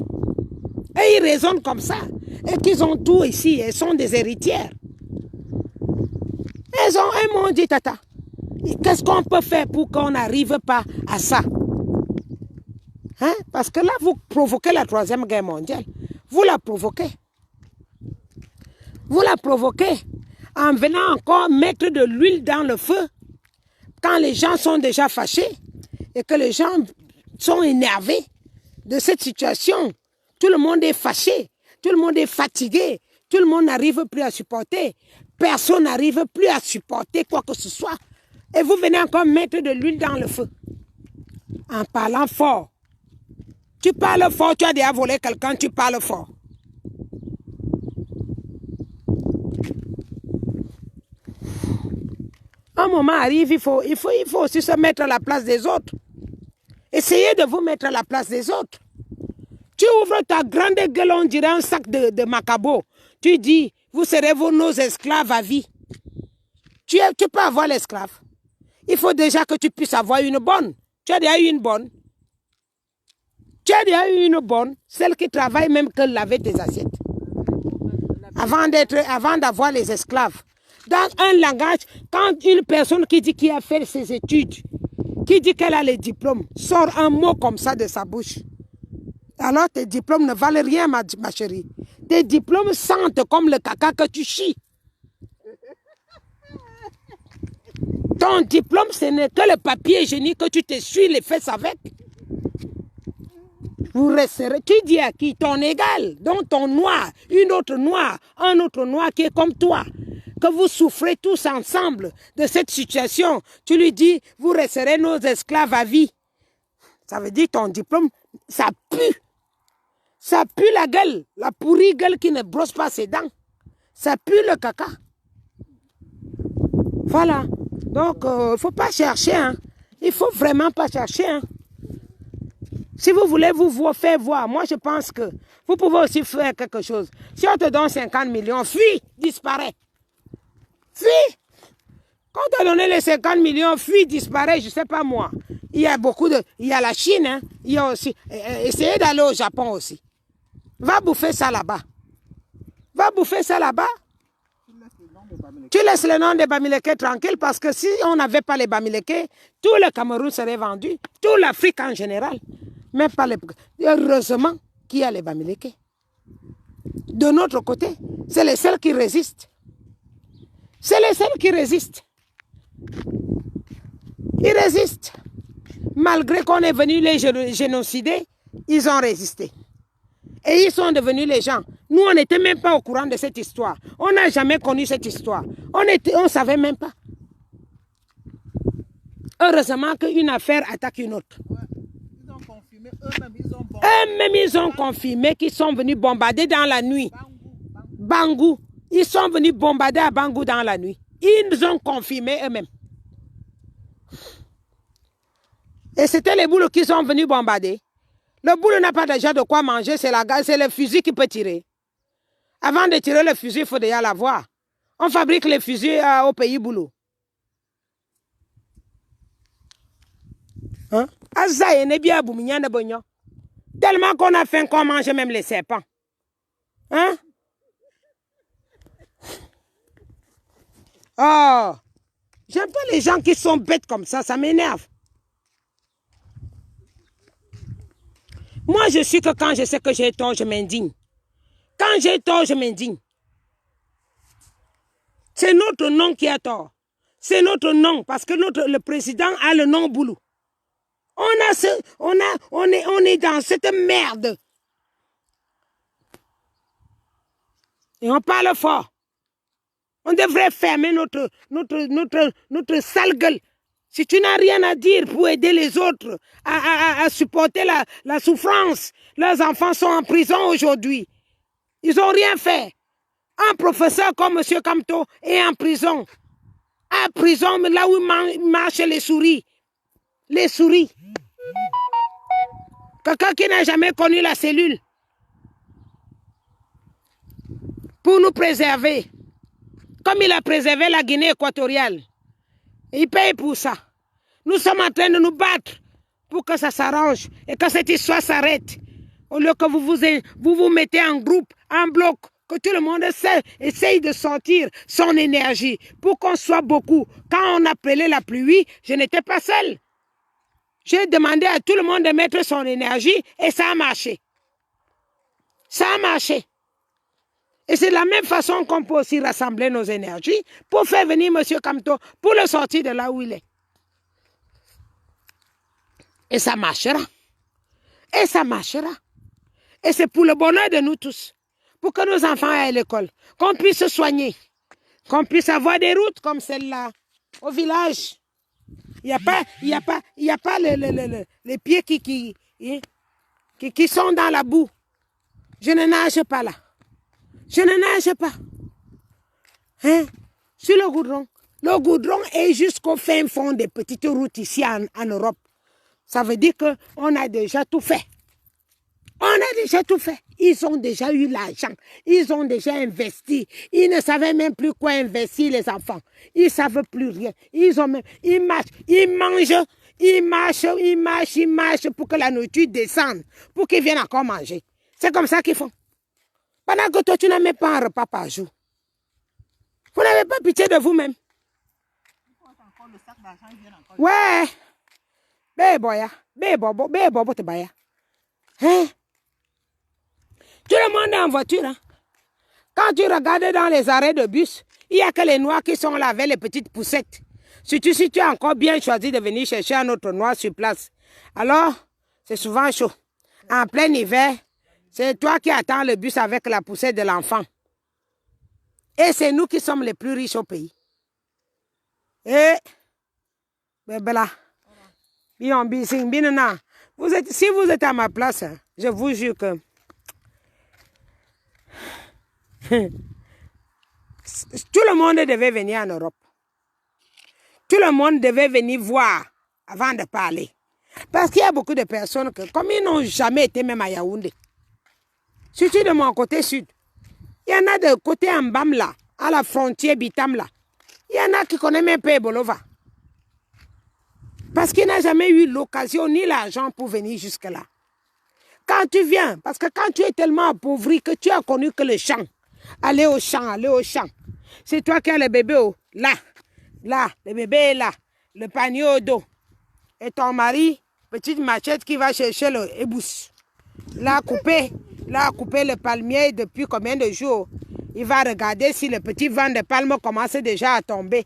Et ils raisonnent comme ça. Et qu'ils ont tout ici, elles sont des héritières. Elles m'ont dit, Tata, qu'est-ce qu'on peut faire pour qu'on n'arrive pas à ça? Hein? Parce que là, vous provoquez la Troisième Guerre mondiale. Vous la provoquez. Vous la provoquez en venant encore mettre de l'huile dans le feu quand les gens sont déjà fâchés et que les gens sont énervés de cette situation. Tout le monde est fâché, tout le monde est fatigué, tout le monde n'arrive plus à supporter. Personne n'arrive plus à supporter quoi que ce soit. Et vous venez encore mettre de l'huile dans le feu. En parlant fort. Tu parles fort, tu as déjà volé quelqu'un, tu parles fort. Un moment arrive, il faut aussi se mettre à la place des autres. Essayez de vous mettre à la place des autres. Tu ouvres ta grande gueule, on dirait un sac de macabo. Tu dis, vous serez nos esclaves à vie. Tu peux avoir l'esclave. Il faut déjà que tu puisses avoir une bonne. Tu as déjà eu une bonne. Tu as déjà eu une bonne, celle qui travaille même que laver tes assiettes. Avant d'avoir les esclaves. Dans un langage, quand une personne qui dit qu'il a fait ses études, qui dit qu'elle a les diplômes, sort un mot comme ça de sa bouche. Alors tes diplômes ne valent rien, ma chérie. Tes diplômes sentent comme le caca que tu chies. Ton diplôme, ce n'est que le papier hygiénique que tu t'essuies les fesses avec. Vous resterez, tu dis à qui? Ton égal, donc ton noir, une autre noire, un autre noir qui est comme toi. Que vous souffrez tous ensemble de cette situation. Tu lui dis, vous resterez nos esclaves à vie. Ça veut dire ton diplôme, ça pue. Ça pue la gueule, la pourrie gueule qui ne brosse pas ses dents. Ça pue le caca. Voilà. Donc, il ne faut pas chercher. Hein. Il ne faut vraiment pas chercher. Hein. Si vous voulez vous faire voir, moi je pense que vous pouvez aussi faire quelque chose. Si on te donne 50 millions, fuis, disparaît. Fuis. Quand on t'a donné les 50 millions, fuis, disparaît, je ne sais pas moi. Il y a beaucoup de... Il y a la Chine, hein. Il y a aussi... Essayez d'aller au Japon aussi. Va bouffer ça là-bas. Va bouffer ça là-bas. Tu laisses le nom de Bamileke tranquille parce que si on n'avait pas les Bamileke, tout le Cameroun serait vendu, toute l'Afrique en général. Même pas les... Heureusement qu'il y a les Bamileke. De notre côté, c'est les seuls qui résistent. C'est les seuls qui résistent. Ils résistent. Malgré qu'on est venu les génocider, ils ont résisté. Et ils sont devenus les gens. Nous, on n'était même pas au courant de cette histoire. On n'a jamais connu cette histoire. On ne savait même pas. Heureusement qu'une affaire attaque une autre. Ouais. Ils ont confirmé eux-mêmes, eux-mêmes, ils ont confirmé qu'ils sont venus bombarder dans la nuit. Bangou. Ils sont venus bombarder à Bangou dans la nuit. Ils ont confirmé eux-mêmes. Et c'était les boules qui sont venus bombarder. Le boule n'a pas déjà de quoi manger, c'est le fusil qui peut tirer. Avant de tirer le fusil, il faut déjà l'avoir. On fabrique les fusils au pays boulot. Hein? Tellement qu'on a faim qu'on mange même les serpents. Hein? Oh! J'aime pas les gens qui sont bêtes comme ça m'énerve. Moi, je suis que quand je sais que j'ai tort, je m'indigne. Quand j'ai tort, je m'indigne. C'est notre nom qui a tort. C'est notre nom, parce que le président a le nom Boulou. On est dans cette merde. Et on parle fort. On devrait fermer notre sale gueule. Si tu n'as rien à dire pour aider les autres à supporter la souffrance, leurs enfants sont en prison aujourd'hui. Ils n'ont rien fait. Un professeur comme M. Kamto est en prison. En prison, là où marchent les souris. Les souris. Quelqu'un qui n'a jamais connu la cellule. Pour nous préserver. Comme il a préservé la Guinée équatoriale. Il paye pour ça. Nous sommes en train de nous battre pour que ça s'arrange et que cette histoire s'arrête. Au lieu que vous mettez en groupe, en bloc, que tout le monde essaye de sortir son énergie pour qu'on soit beaucoup. Quand on appelait la pluie, je n'étais pas seule. J'ai demandé à tout le monde de mettre son énergie et ça a marché. Ça a marché. Et c'est de la même façon qu'on peut aussi rassembler nos énergies pour faire venir M. Kamto, pour le sortir de là où il est. Et ça marchera. Et ça marchera. Et c'est pour le bonheur de nous tous. Pour que nos enfants aillent à l'école. Qu'on puisse se soigner. Qu'on puisse avoir des routes comme celle-là. Au village. Il n'y a pas les pieds qui sont dans la boue. Je ne nage pas là. Je ne nage pas. Hein? Sur le goudron. Le goudron est jusqu'au fin fond des petites routes ici en Europe. Ça veut dire qu'on a déjà tout fait. On a déjà tout fait. Ils ont déjà eu l'argent. Ils ont déjà investi. Ils ne savaient même plus quoi investir, les enfants. Ils ne savent plus rien. Ils marchent, ils mangent, ils marchent pour que la nourriture descende, pour qu'ils viennent encore manger. C'est comme ça qu'ils font. Pendant que toi, tu n'as même pas un repas par jour. Vous n'avez pas pitié de vous-même. Ouais. Hein? Tout le monde est en voiture. Hein? Quand tu regardes dans les arrêts de bus, il n'y a que les noirs qui sont là avec les petites poussettes. Surtout si tu as encore bien choisi de venir chercher un autre noir sur place. Alors, c'est souvent chaud. En plein hiver, c'est toi qui attends le bus avec la poussette de l'enfant. Et c'est nous qui sommes les plus riches au pays. Et, là, si vous êtes à ma place, je vous jure que tout le monde devait venir en Europe. Tout le monde devait venir voir avant de parler. Parce qu'il y a beaucoup de personnes que, comme ils n'ont jamais été même à Yaoundé, surtout de mon côté sud, il y en a de côté Mbam là, à la frontière Bitam là, il y en a qui connaissent même pas Bolova. Parce qu'il n'a jamais eu l'occasion ni l'argent pour venir jusque-là. Quand tu viens, parce que quand tu es tellement appauvri que tu as connu que le champ, aller au champ, c'est toi qui as le bébé là, le bébé est là, le panier au dos. Et ton mari, petite machette qui va chercher le ébousse. Là, couper le palmier depuis combien de jours? Il va regarder si le petit vent de palme commence déjà à tomber.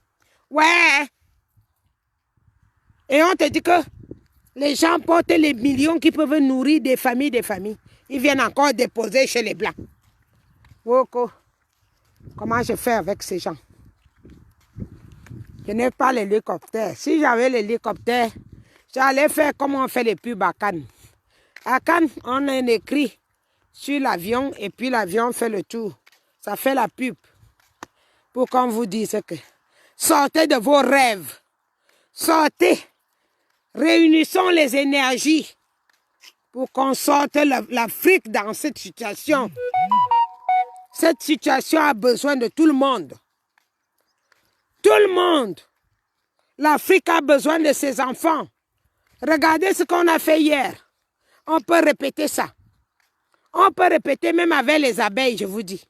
Ouais! Et on te dit que les gens portent les millions qui peuvent nourrir des familles. Ils viennent encore déposer chez les Blancs. Woko, comment je fais avec ces gens? Je n'ai pas l'hélicoptère. Si j'avais l'hélicoptère, j'allais faire comme on fait les pubs à Cannes. À Cannes, on a un écrit sur l'avion et puis l'avion fait le tour. Ça fait la pub. Pour qu'on vous dise que sortez de vos rêves. Sortez. Réunissons les énergies pour qu'on sorte l'Afrique dans cette situation. Cette situation a besoin de tout le monde. Tout le monde. L'Afrique a besoin de ses enfants. Regardez ce qu'on a fait hier. On peut répéter ça. On peut répéter même avec les abeilles, je vous dis.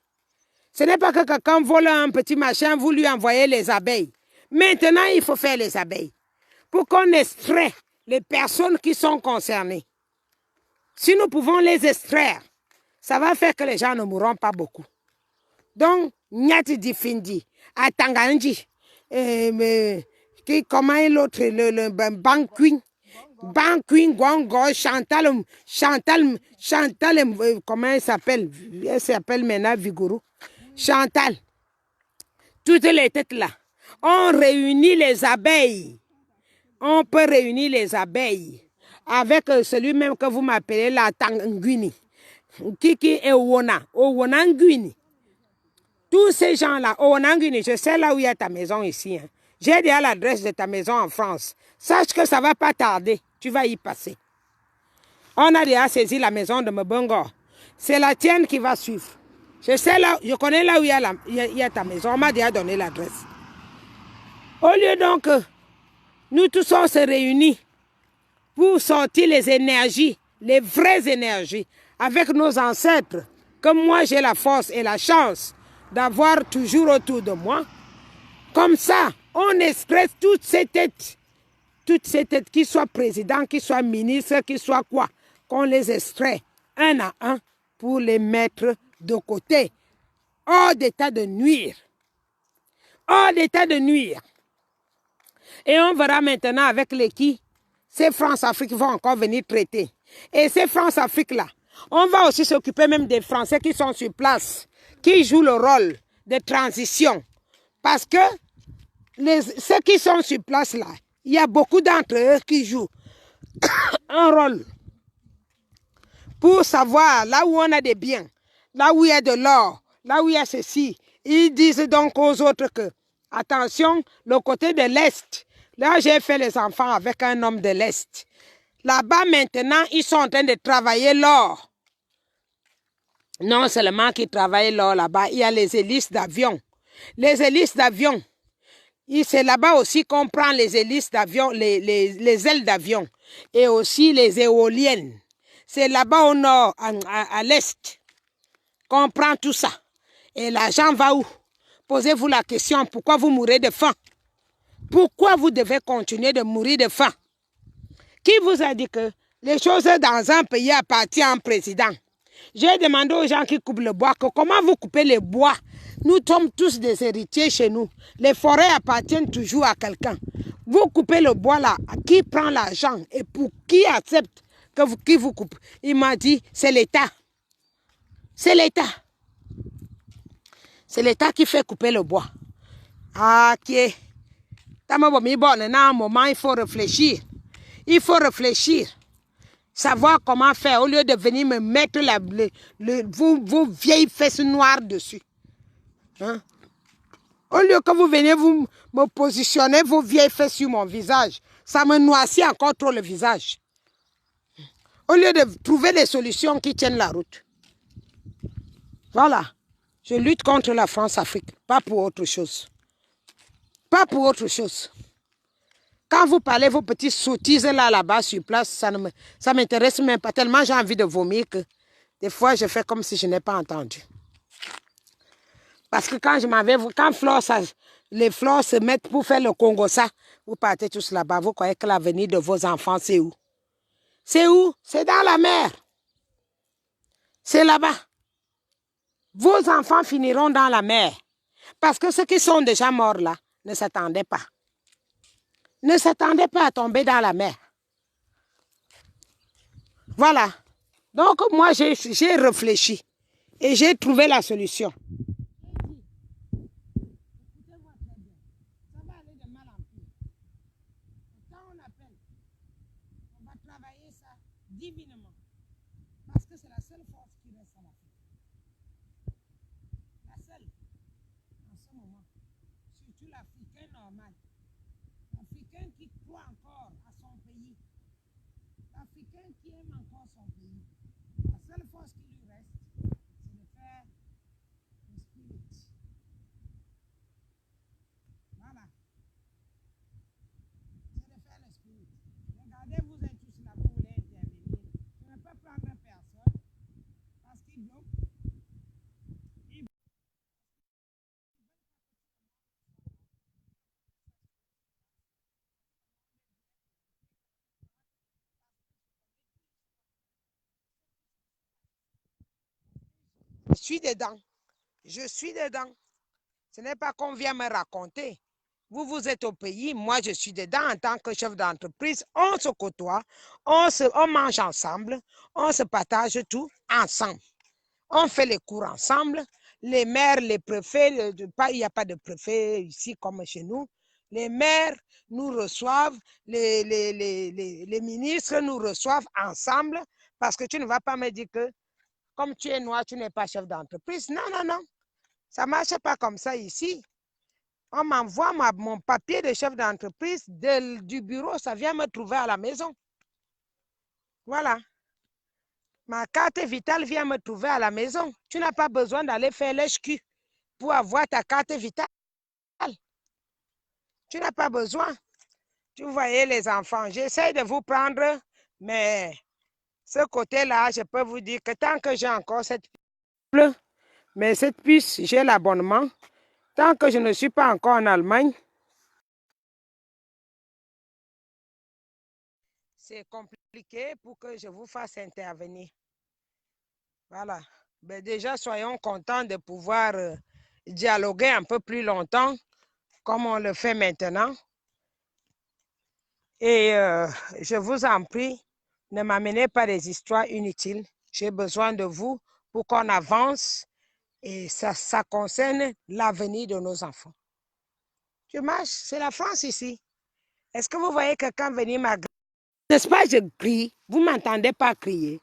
Ce n'est pas que quelqu'un vole un petit machin, vous lui envoyez les abeilles. Maintenant, il faut faire les abeilles. Pour qu'on extrait les personnes qui sont concernées. Si nous pouvons les extraire, ça va faire que les gens ne mourront pas beaucoup. Donc, Nyati Difindi, Atanganji, comment est l'autre, le Banquin, Gongo, Chantal, comment elle s'appelle? Elle s'appelle maintenant Vigoro. Chantal. Toutes les têtes là. On réunit les abeilles. On peut réunir les abeilles avec celui-même que vous m'appelez la Tanguini. Kiki et Owonanguini. Tous ces gens-là, Owonanguini, je sais là où il y a ta maison ici. Hein. J'ai déjà l'adresse de ta maison en France. Sache que ça ne va pas tarder. Tu vas y passer. On a déjà saisi la maison de Mbongo. C'est la tienne qui va suivre. Je sais là, je connais là où il y a ta maison. On m'a déjà donné l'adresse. Au lieu donc, nous tous on se réunit pour sortir les énergies, les vraies énergies, avec nos ancêtres, que moi j'ai la force et la chance d'avoir toujours autour de moi. Comme ça, on extrait toutes ces têtes, qui soient présidents, qui soient ministres, qui soient quoi, qu'on les extrait un à un pour les mettre de côté, hors d'état de nuire. Hors d'état de nuire. Et on verra maintenant avec les qui ces France-Afrique vont encore venir traiter. Et ces France-Afrique-là, on va aussi s'occuper même des Français qui sont sur place, qui jouent le rôle de transition. Parce que ceux qui sont sur place là, il y a beaucoup d'entre eux qui jouent un rôle pour savoir là où on a des biens, là où il y a de l'or, là où il y a ceci. Ils disent donc aux autres que, attention, le côté de l'Est, là j'ai fait les enfants avec un homme de l'Est. Là-bas maintenant, ils sont en train de travailler l'or. Non seulement qu'ils travaillent l'or là-bas, il y a les hélices d'avion. Les hélices d'avion, c'est là-bas aussi qu'on prend les hélices d'avion, les ailes d'avion et aussi les éoliennes. C'est là-bas au nord, à l'est, qu'on prend tout ça. Et l'argent va où? Posez-vous la question, pourquoi vous mourrez de faim? Pourquoi vous devez continuer de mourir de faim? Qui vous a dit que les choses dans un pays appartiennent au président? J'ai demandé aux gens qui coupent le bois que comment vous coupez le bois? Nous sommes tous des héritiers chez nous. Les forêts appartiennent toujours à quelqu'un. Vous coupez le bois là, qui prend l'argent et pour qui accepte qui vous coupe? Il m'a dit, c'est l'État. C'est l'État. C'est l'État qui fait couper le bois. Ah, qui est. À un moment, il faut réfléchir. Il faut réfléchir. Savoir comment faire au lieu de venir me mettre vos vieilles fesses noires dessus. Hein? Au lieu que vous veniez vous me positionner vos vieilles fesses sur mon visage, ça me noircit encore trop le visage. Au lieu de trouver des solutions qui tiennent la route. Voilà. Je lutte contre la France-Afrique, pas pour autre chose. Pas pour autre chose. Quand vous parlez vos petites sottises là-bas sur place, ça m'intéresse même pas. Tellement j'ai envie de vomir que des fois, je fais comme si je n'ai pas entendu. Parce que quand les fleurs se mettent pour faire le Congo, ça, vous partez tous là-bas. Vous croyez que l'avenir de vos enfants, c'est où? C'est où? C'est dans la mer. C'est là-bas. Vos enfants finiront dans la mer. Parce que ceux qui sont déjà morts là ne s'attendaient pas. Ne s'attendaient pas à tomber dans la mer. Voilà. Donc moi, j'ai réfléchi et j'ai trouvé la solution. Ça va aller de mal en pire. Quand on appelle, on va travailler ça divinement. Parce que c'est la seule force qui reste à l'Afrique. La seule. En ce moment. Surtout l'Africain normal. L'Africain qui croit encore à son pays. L'Africain qui aime encore son pays. La seule force qui lui reste, c'est de faire le spirit. Voilà. C'est de faire le spirit. Regardez, vous êtes tous là, vous voulez intervenir. Je ne peux prendre personne parce qu'il bloque. Je suis dedans. Je suis dedans. Ce n'est pas qu'on vient me raconter. Vous, vous êtes au pays, moi, je suis dedans en tant que chef d'entreprise. On se côtoie, on mange ensemble, on se partage tout ensemble. On fait les cours ensemble. Les maires, les préfets, il n'y a pas de préfet ici comme chez nous. Les maires nous reçoivent, les ministres nous reçoivent ensemble parce que tu ne vas pas me dire que comme tu es noir, tu n'es pas chef d'entreprise. Non, non, non. Ça ne marche pas comme ça ici. On m'envoie mon papier de chef d'entreprise du bureau, ça vient me trouver à la maison. Voilà. Ma carte vitale vient me trouver à la maison. Tu n'as pas besoin d'aller faire l'HQ pour avoir ta carte vitale. Tu n'as pas besoin. Tu voyez les enfants, j'essaie de vous prendre, mais ce côté-là, je peux vous dire que tant que j'ai encore cette puce, mais cette puce, j'ai l'abonnement. Tant que je ne suis pas encore en Allemagne, c'est compliqué pour que je vous fasse intervenir. Voilà. Ben déjà, soyons contents de pouvoir dialoguer un peu plus longtemps, comme on le fait maintenant. Et je vous en prie, ne m'amenez pas des histoires inutiles. J'ai besoin de vous pour qu'on avance et ça concerne l'avenir de nos enfants. Je marche, c'est la France ici. Est-ce que vous voyez quelqu'un venir m'agresser? N'est-ce pas, je crie. Vous ne m'entendez pas crier.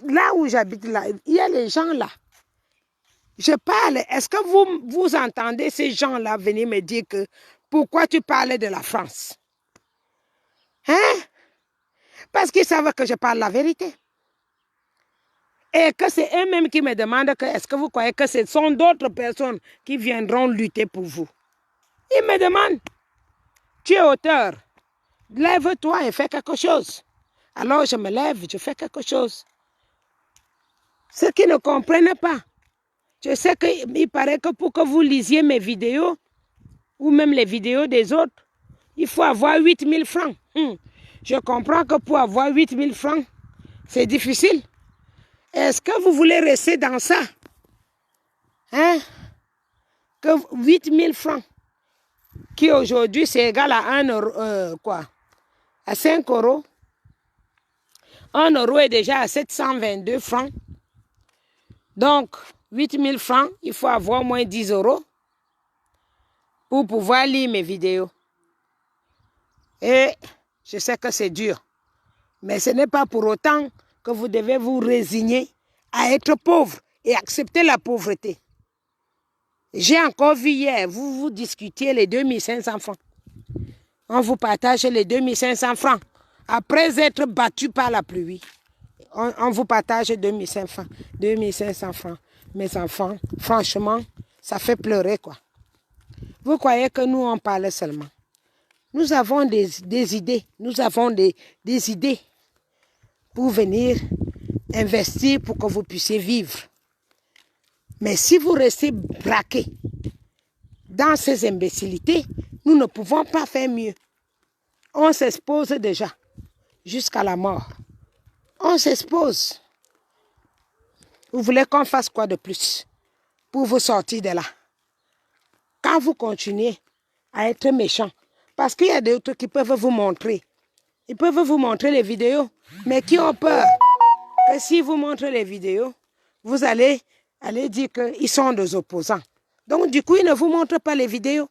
Là où j'habite, là, il y a les gens là. Je parle. Est-ce que vous entendez ces gens-là venir me dire que pourquoi tu parles de la France? Hein? Parce qu'ils savent que je parle la vérité. Et que c'est eux-mêmes qui me demandent que est-ce que vous croyez que ce sont d'autres personnes qui viendront lutter pour vous? Ils me demandent. Tu es auteur. Lève-toi et fais quelque chose. Alors je me lève, je fais quelque chose. Ceux qui ne comprennent pas. Je sais qu'il paraît que pour que vous lisiez mes vidéos, ou même les vidéos des autres, il faut avoir 8000 francs. Je comprends que pour avoir 8000 francs, c'est difficile. Est-ce que vous voulez rester dans ça? Hein? Que 8000 francs, qui aujourd'hui c'est égal à 1 euro, quoi? À 5 euros. 1 euro est déjà à 722 francs. Donc, 8000 francs, il faut avoir au moins 10 euros pour pouvoir lire mes vidéos. Et je sais que c'est dur. Mais ce n'est pas pour autant que vous devez vous résigner à être pauvre et accepter la pauvreté. J'ai encore vu hier, vous discutiez les 2500 francs. On vous partage les 2500 francs. Après être battu par la pluie, on vous partage 2500 francs. Mes enfants, franchement, ça fait pleurer quoi. Vous croyez que nous, on parle seulement? Nous avons des idées. Nous avons des idées pour venir investir pour que vous puissiez vivre. Mais si vous restez braqués dans ces imbécilités, nous ne pouvons pas faire mieux. On s'expose déjà jusqu'à la mort. On s'expose. Vous voulez qu'on fasse quoi de plus pour vous sortir de là? Quand vous continuez à être méchant, parce qu'il y a d'autres qui peuvent vous montrer. Ils peuvent vous montrer les vidéos, mais qui ont peur que si vous montrez les vidéos, vous allez dire qu'ils sont des opposants. Donc, du coup, ils ne vous montrent pas les vidéos.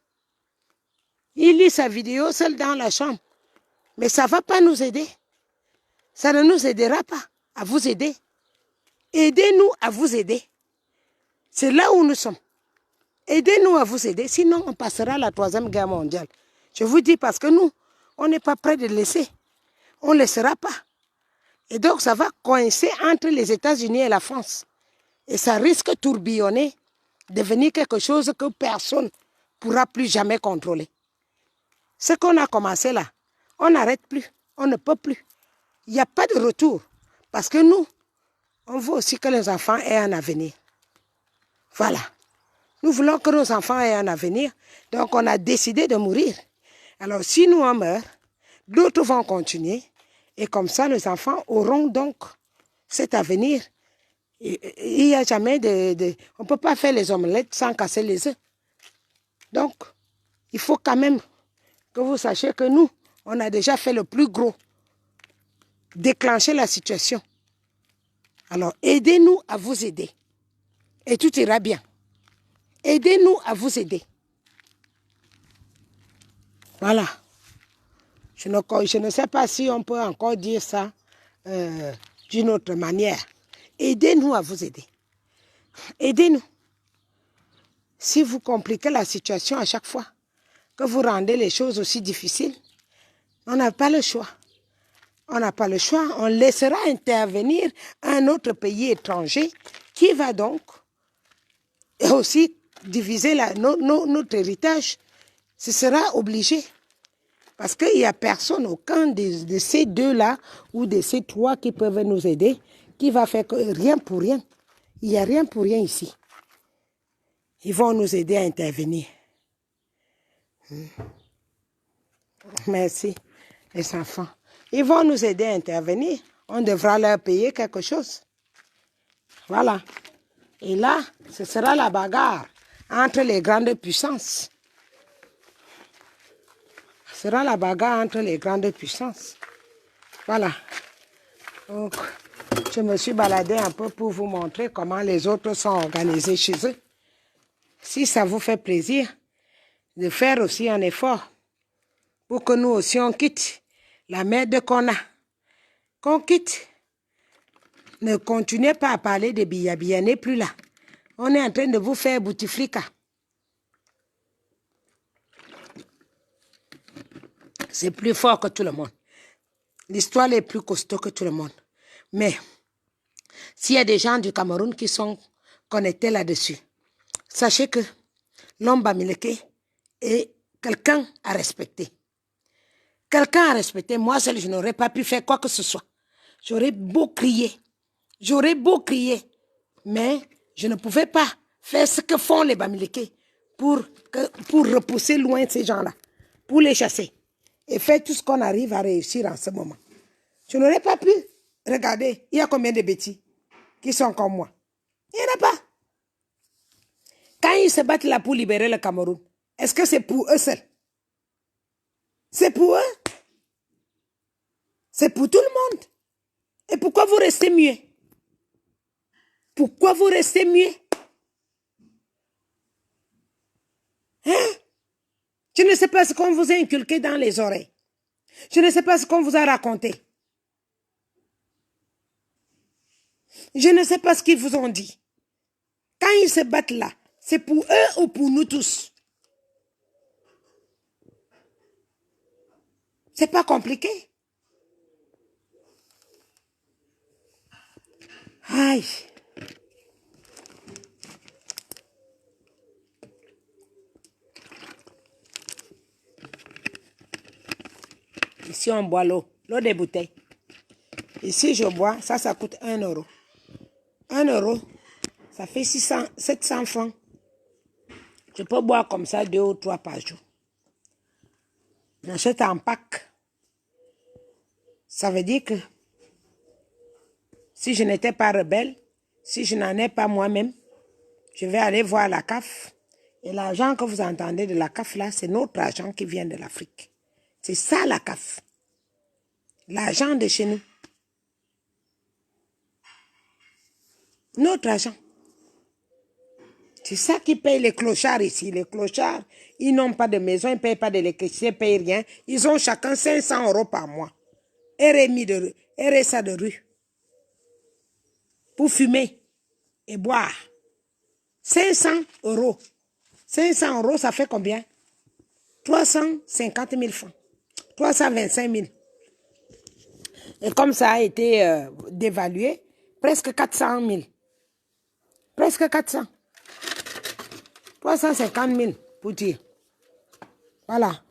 Il lit sa vidéo seul dans la chambre. Mais ça ne va pas nous aider. Ça ne nous aidera pas à vous aider. Aidez-nous à vous aider. C'est là où nous sommes. Aidez-nous à vous aider, sinon on passera à la 3e guerre mondiale. Je vous dis parce que nous, on n'est pas prêt de laisser. On ne laissera pas. Et donc, ça va coincer entre les États-Unis et la France. Et ça risque de tourbillonner, devenir quelque chose que personne ne pourra plus jamais contrôler. Ce qu'on a commencé là, on n'arrête plus, on ne peut plus. Il n'y a pas de retour. Parce que nous, on veut aussi que les enfants aient un avenir. Voilà. Nous voulons que nos enfants aient un avenir. Donc, on a décidé de mourir. Alors, si nous on meurt, d'autres vont continuer. Et comme ça, les enfants auront donc cet avenir. Il n'y a jamais on ne peut pas faire les omelettes sans casser les œufs. Donc, il faut quand même que vous sachiez que nous, on a déjà fait le plus gros. Déclencher la situation. Alors, aidez-nous à vous aider. Et tout ira bien. Aidez-nous à vous aider. Voilà. Je ne sais pas si on peut encore dire ça d'une autre manière. Aidez-nous à vous aider. Aidez-nous. Si vous compliquez la situation à chaque fois, que vous rendez les choses aussi difficiles, on n'a pas le choix. On n'a pas le choix. On laissera intervenir un autre pays étranger qui va donc aussi diviser notre héritage. Ce sera obligé. Parce qu'il n'y a personne, aucun de ces deux-là ou de ces trois qui peuvent nous aider, qui va faire rien pour rien. Il n'y a rien pour rien ici. Ils vont nous aider à intervenir. Merci, les enfants. Ils vont nous aider à intervenir. On devra leur payer quelque chose. Voilà. Et là, ce sera la bagarre entre les grandes puissances. Ce sera la bagarre entre les grandes puissances. Voilà. Donc, je me suis baladée un peu pour vous montrer comment les autres sont organisés chez eux. Si ça vous fait plaisir de faire aussi un effort pour que nous aussi on quitte la merde qu'on a. Qu'on quitte. Ne continuez pas à parler de Biya, n'est plus là. On est en train de vous faire Boutiflika. C'est plus fort que tout le monde. L'histoire est plus costaud que tout le monde. Mais, s'il y a des gens du Cameroun qui sont connectés là-dessus, sachez que l'homme Bamileke est quelqu'un à respecter. Quelqu'un à respecter. Moi seul, je n'aurais pas pu faire quoi que ce soit. J'aurais beau crier. Mais je ne pouvais pas faire ce que font les Bamileke pour repousser loin ces gens-là, pour les chasser et faire tout ce qu'on arrive à réussir en ce moment. Je n'aurais pas pu. Regardez, il y a combien de bêtis qui sont comme moi? Il n'y en a pas. Quand ils se battent là pour libérer le Cameroun, est-ce que c'est pour eux seuls? C'est pour eux? C'est pour tout le monde. Et pourquoi vous restez muets? Pourquoi vous restez muets? Hein? Je ne sais pas ce qu'on vous a inculqué dans les oreilles. Je ne sais pas ce qu'on vous a raconté. Je ne sais pas ce qu'ils vous ont dit. Quand ils se battent là, c'est pour eux ou pour nous tous? C'est pas compliqué. Aïe. Ici, on boit l'eau des bouteilles. Ici, je bois, ça coûte 1 euro. 1 euro, ça fait 700 francs. Je peux boire comme ça 2 ou 3 par jour. J'achète en pack. Ça veut dire que si je n'étais pas rebelle, si je n'en ai pas moi-même, je vais aller voir la CAF. Et l'argent que vous entendez de la CAF là, c'est notre argent qui vient de l'Afrique. C'est ça la CAF. L'argent de chez nous. Notre argent. C'est ça qui paye les clochards ici. Les clochards, ils n'ont pas de maison, ils ne payent pas d'électricité, ils ne payent rien. Ils ont chacun 500 euros par mois. RSA de rue. Pour fumer et boire. 500 euros. 500 euros, ça fait combien? 350 000 francs. 325 000. Et comme ça a été dévalué, presque 400 000. Presque 400. 350 000 pour dire. Voilà.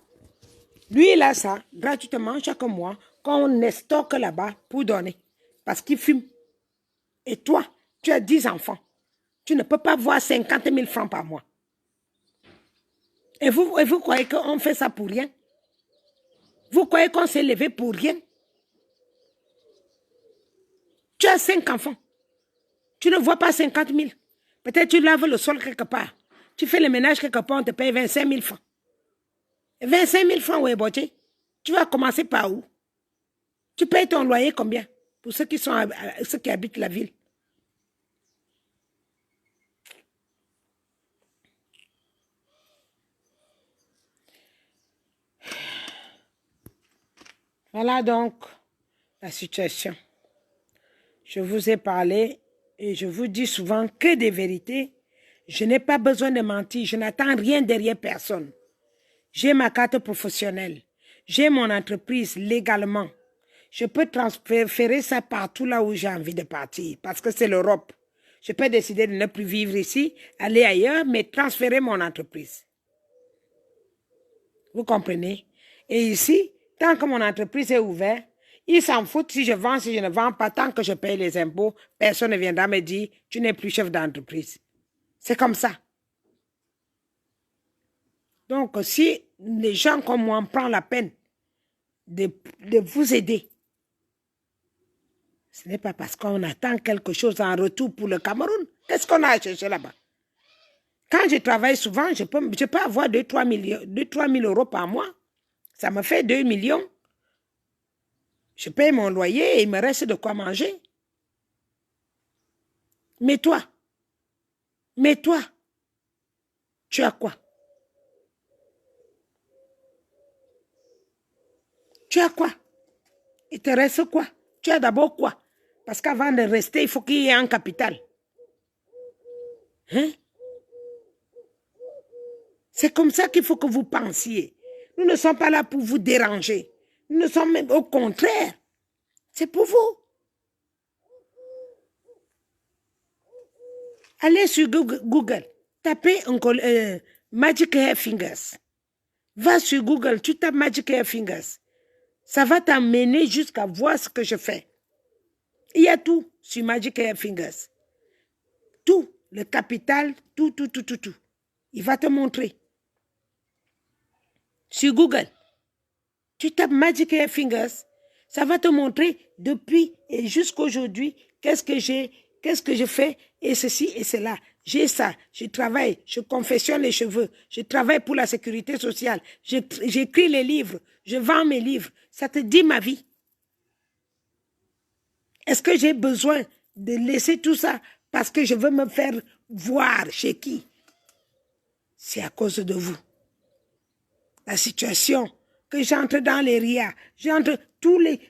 Lui, il a ça gratuitement chaque mois quand on stocke là-bas pour donner. Parce qu'il fume. Et toi, tu as 10 enfants. Tu ne peux pas voir 50 000 francs par mois. Et vous croyez qu'on fait ça pour rien? Vous croyez qu'on s'est levé pour rien? Tu as 5 enfants. Tu ne vois pas 50 000. Peut-être tu laves le sol quelque part. Tu fais le ménage quelque part, on te paye 25 000 francs. 25 000 francs, oui, Boché. Tu vas commencer par où? Tu payes ton loyer combien? Pour ceux qui habitent la ville. Voilà donc la situation. Je vous ai parlé et je vous dis souvent que des vérités. Je n'ai pas besoin de mentir. Je n'attends rien derrière personne. J'ai ma carte professionnelle. J'ai mon entreprise légalement. Je peux transférer ça partout là où j'ai envie de partir parce que c'est l'Europe. Je peux décider de ne plus vivre ici, aller ailleurs, mais transférer mon entreprise. Vous comprenez? Et ici, tant que mon entreprise est ouverte, ils s'en foutent si je vends, si je ne vends pas. Tant que je paye les impôts, personne ne viendra me dire « tu n'es plus chef d'entreprise ». C'est comme ça. Donc, si les gens comme moi prennent la peine de vous aider, ce n'est pas parce qu'on attend quelque chose en retour pour le Cameroun. Qu'est-ce qu'on a à chercher là-bas? Quand je travaille souvent, je peux avoir 2-3 000 euros par mois. Ça me fait 2 millions. Je paye mon loyer et il me reste de quoi manger. Mais toi, tu as quoi? Tu as quoi? Il te reste quoi? Tu as d'abord quoi? Parce qu'avant de rester, il faut qu'il y ait un capital. Hein? C'est comme ça qu'il faut que vous pensiez. Nous ne sommes pas là pour vous déranger. Nous sommes même au contraire. C'est pour vous. Allez sur Google. Tapez Magic Hair Fingers. Va sur Google, tu tapes Magic Hair Fingers. Ça va t'amener jusqu'à voir ce que je fais. Il y a tout sur Magic Hair Fingers. Tout. Le capital, tout. Il va te montrer. Sur Google. Tu tapes Magic Hair Fingers. Ça va te montrer depuis et jusqu'aujourd'hui qu'est-ce que je fais et ceci et cela. J'ai ça, je travaille, je confectionne les cheveux, je travaille pour la sécurité sociale, j'écris les livres, je vends mes livres. Ça te dit ma vie. Est-ce que j'ai besoin de laisser tout ça parce que je veux me faire voir chez qui? C'est à cause de vous. La situation que j'entre dans les RIA,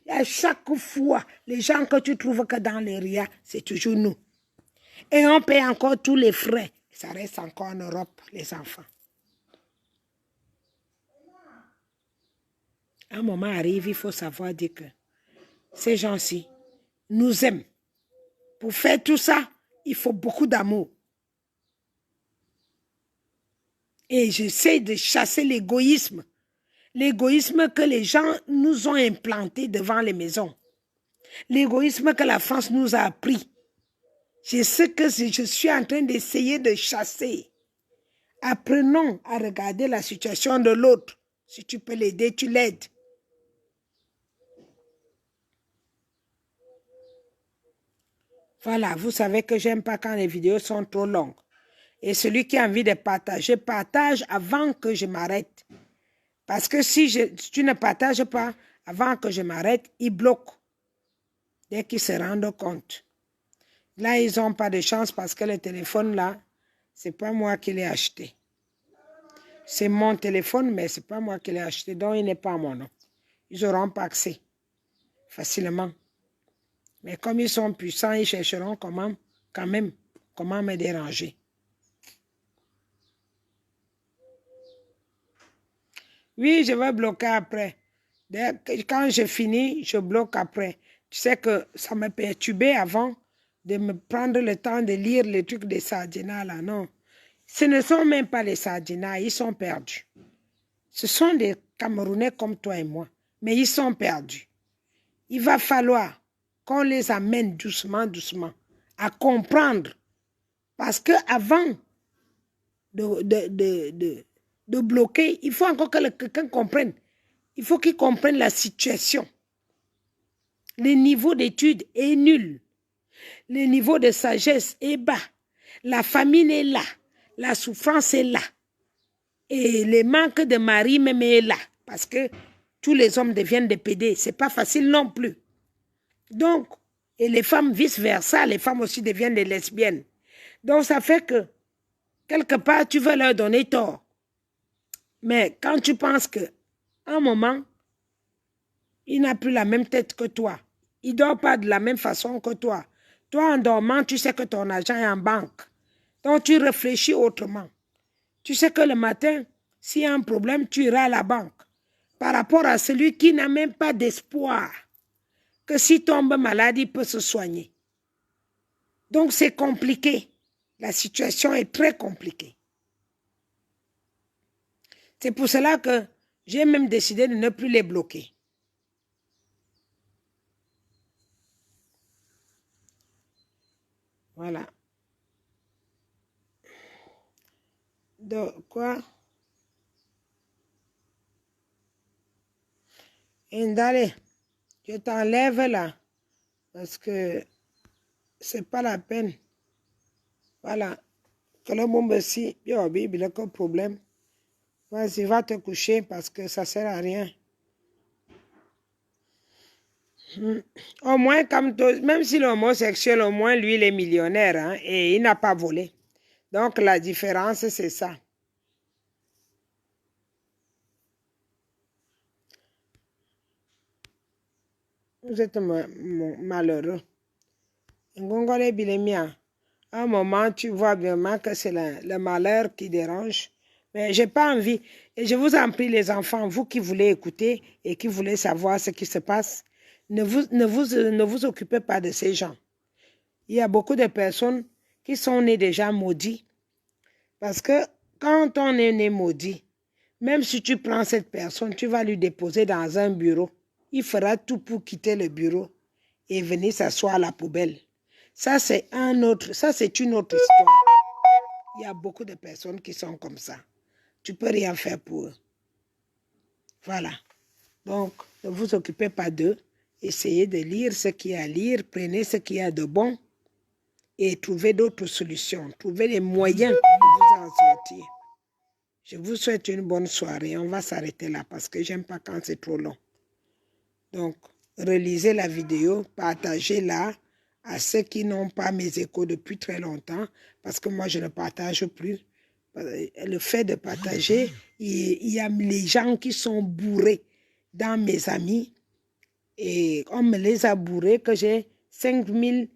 à chaque fois, les gens que tu trouves que dans les RIA, c'est toujours nous. Et on paye encore tous les frais. Ça reste encore en Europe, les enfants. Un moment arrive, il faut savoir dire que ces gens-ci nous aiment. Pour faire tout ça, il faut beaucoup d'amour. Et j'essaie de chasser l'égoïsme. l'égoïsme que les gens nous ont implanté devant les maisons, l'égoïsme que la France nous a appris. C'est ce que je suis en train d'essayer de chasser. Apprenons à regarder la situation de l'autre. Si tu peux l'aider, tu l'aides. Voilà, vous savez que j'aime pas quand les vidéos sont trop longues. Et celui qui a envie de partager, partage avant que je m'arrête. Parce que si tu ne partages pas avant que je m'arrête, ils bloquent. Dès qu'ils se rendent compte. Là, ils n'ont pas de chance parce que le téléphone là, c'est pas moi qui l'ai acheté. C'est mon téléphone, mais c'est pas moi qui l'ai acheté, donc il n'est pas à mon nom. Ils n'auront pas accès facilement. Mais comme ils sont puissants, ils chercheront quand même comment me déranger. Oui, je vais bloquer après. Quand je finis, je bloque après. Tu sais que ça me perturbait avant de me prendre le temps de lire les trucs des Sardinas là, non. Ce ne sont même pas les Sardinas, ils sont perdus. Ce sont des Camerounais comme toi et moi, mais ils sont perdus. Il va falloir qu'on les amène doucement, doucement, à comprendre. Parce qu'avant de bloquer, il faut encore que quelqu'un comprenne. Il faut qu'il comprenne la situation. Le niveau d'études est nul. Le niveau de sagesse est bas. La famine est là. La souffrance est là. Et le manque de mari même est là. Parce que tous les hommes deviennent des pédés. Ce n'est pas facile non plus. Donc, et les femmes vice-versa, les femmes aussi deviennent des lesbiennes. Donc, ça fait que, quelque part, tu veux leur donner tort. Mais quand tu penses qu'à un moment, il n'a plus la même tête que toi. Il ne dort pas de la même façon que toi. Toi, en dormant, tu sais que ton argent est en banque. Donc, tu réfléchis autrement. Tu sais que le matin, s'il y a un problème, tu iras à la banque. Par rapport à celui qui n'a même pas d'espoir que s'il tombe malade, il peut se soigner. Donc, c'est compliqué. La situation est très compliquée. C'est pour cela que j'ai même décidé de ne plus les bloquer. Voilà. De quoi? Indale, je t'enlève là. Parce que c'est pas la peine. Voilà. Que le monde aussi, il y a un problème. Vas-y, va te coucher parce que ça sert à rien. Au moins, comme toi, même si l'homosexuel, au moins, lui, il est millionnaire hein, et il n'a pas volé. Donc, la différence, c'est ça. Vous êtes malheureux. À un moment, tu vois vraiment que c'est le malheur qui dérange. Mais je n'ai pas envie. Et je vous en prie, les enfants, vous qui voulez écouter et qui voulez savoir ce qui se passe, ne vous occupez pas de ces gens. Il y a beaucoup de personnes qui sont nées déjà maudits. Parce que quand on est né maudit, même si tu prends cette personne, tu vas lui déposer dans un bureau. Il fera tout pour quitter le bureau et venir s'asseoir à la poubelle. Ça, c'est une autre histoire. Il y a beaucoup de personnes qui sont comme ça. Tu ne peux rien faire pour eux. Voilà. Donc, ne vous occupez pas d'eux. Essayez de lire ce qu'il y a à lire. Prenez ce qu'il y a de bon et trouvez d'autres solutions. Trouvez les moyens de vous en sortir. Je vous souhaite une bonne soirée. On va s'arrêter là parce que je n'aime pas quand c'est trop long. Donc, relisez la vidéo, partagez-la à ceux qui n'ont pas mes échos depuis très longtemps parce que moi, je ne partage plus. Le fait de partager, il y a les gens qui sont bourrés dans mes amis et on me les a bourrés que j'ai 5000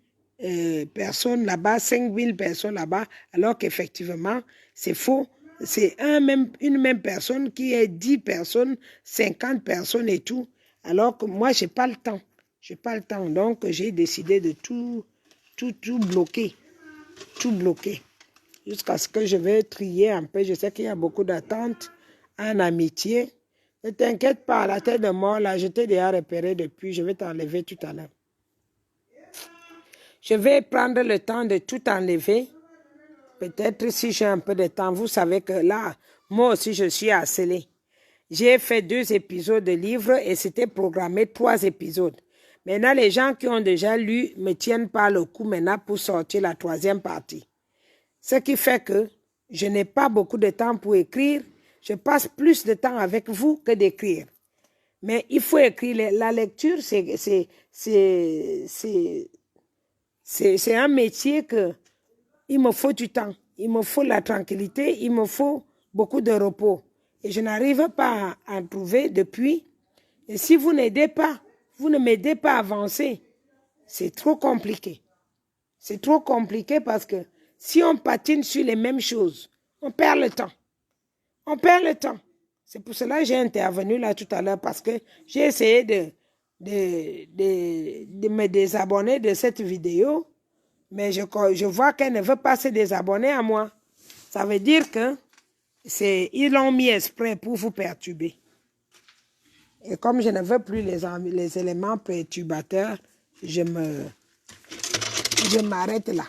personnes là-bas, 5000 personnes là-bas, alors qu'effectivement, c'est faux. C'est une même personne qui est 10 personnes, 50 personnes et tout. Alors que moi, je n'ai pas le temps. Je n'ai pas le temps. Donc, j'ai décidé de tout bloquer. Tout bloquer. Jusqu'à ce que je vais trier un peu. Je sais qu'il y a beaucoup d'attentes en amitié. Ne t'inquiète pas, la tête de mort, là, je t'ai déjà repéré depuis. Je vais t'enlever tout à l'heure. Je vais prendre le temps de tout enlever. Peut-être si j'ai un peu de temps. Vous savez que là, moi aussi, je suis harcelée. J'ai fait 2 épisodes de livre et c'était programmé 3 épisodes. Maintenant, les gens qui ont déjà lu me tiennent par le cou maintenant pour sortir la 3e partie. Ce qui fait que je n'ai pas beaucoup de temps pour écrire. Je passe plus de temps avec vous que d'écrire. Mais il faut écrire. La lecture, c'est un métier que il me faut du temps. Il me faut la tranquillité. Il me faut beaucoup de repos. Et je n'arrive pas à en trouver depuis. Et si vous n'aidez pas, vous ne m'aidez pas à avancer, c'est trop compliqué. C'est trop compliqué parce que si on patine sur les mêmes choses, on perd le temps. On perd le temps. C'est pour cela que j'ai intervenu là tout à l'heure parce que j'ai essayé de me désabonner de cette vidéo, mais je vois qu'elle ne veut pas se désabonner à moi. Ça veut dire que ils l'ont mis exprès pour vous perturber. Et comme je ne veux plus les éléments perturbateurs, je m'arrête là.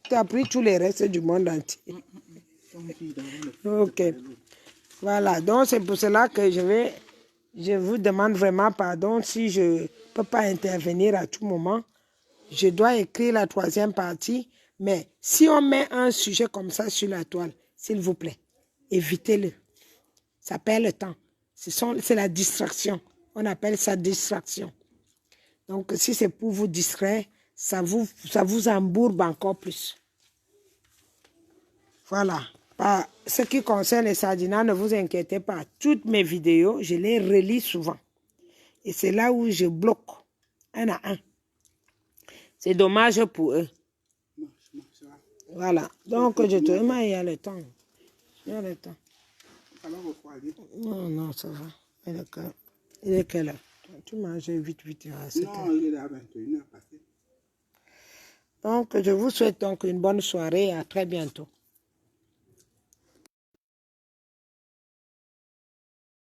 Tu as pris tous les restes du monde entier. Ok. Voilà. Donc, c'est pour cela que je vous demande vraiment pardon si je ne peux pas intervenir à tout moment. Je dois écrire la 3e partie. Mais si on met un sujet comme ça sur la toile, s'il vous plaît, évitez-le. Ça perd le temps. C'est la distraction. On appelle ça distraction. Donc, si c'est pour vous distraire, ça vous embourbe encore plus. Voilà. Par ce qui concerne les sardinas, ne vous inquiétez pas. Toutes mes vidéos, je les relis souvent. Et c'est là où je bloque un à un. C'est dommage pour eux. Voilà. Donc, je te demande, il y a le temps. Il y a le temps. Non, non, ça va. Il est quelle heure? Tu manges vite, vite. Non, il est à 21h passé. Donc, je vous souhaite donc une bonne soirée et à très bientôt.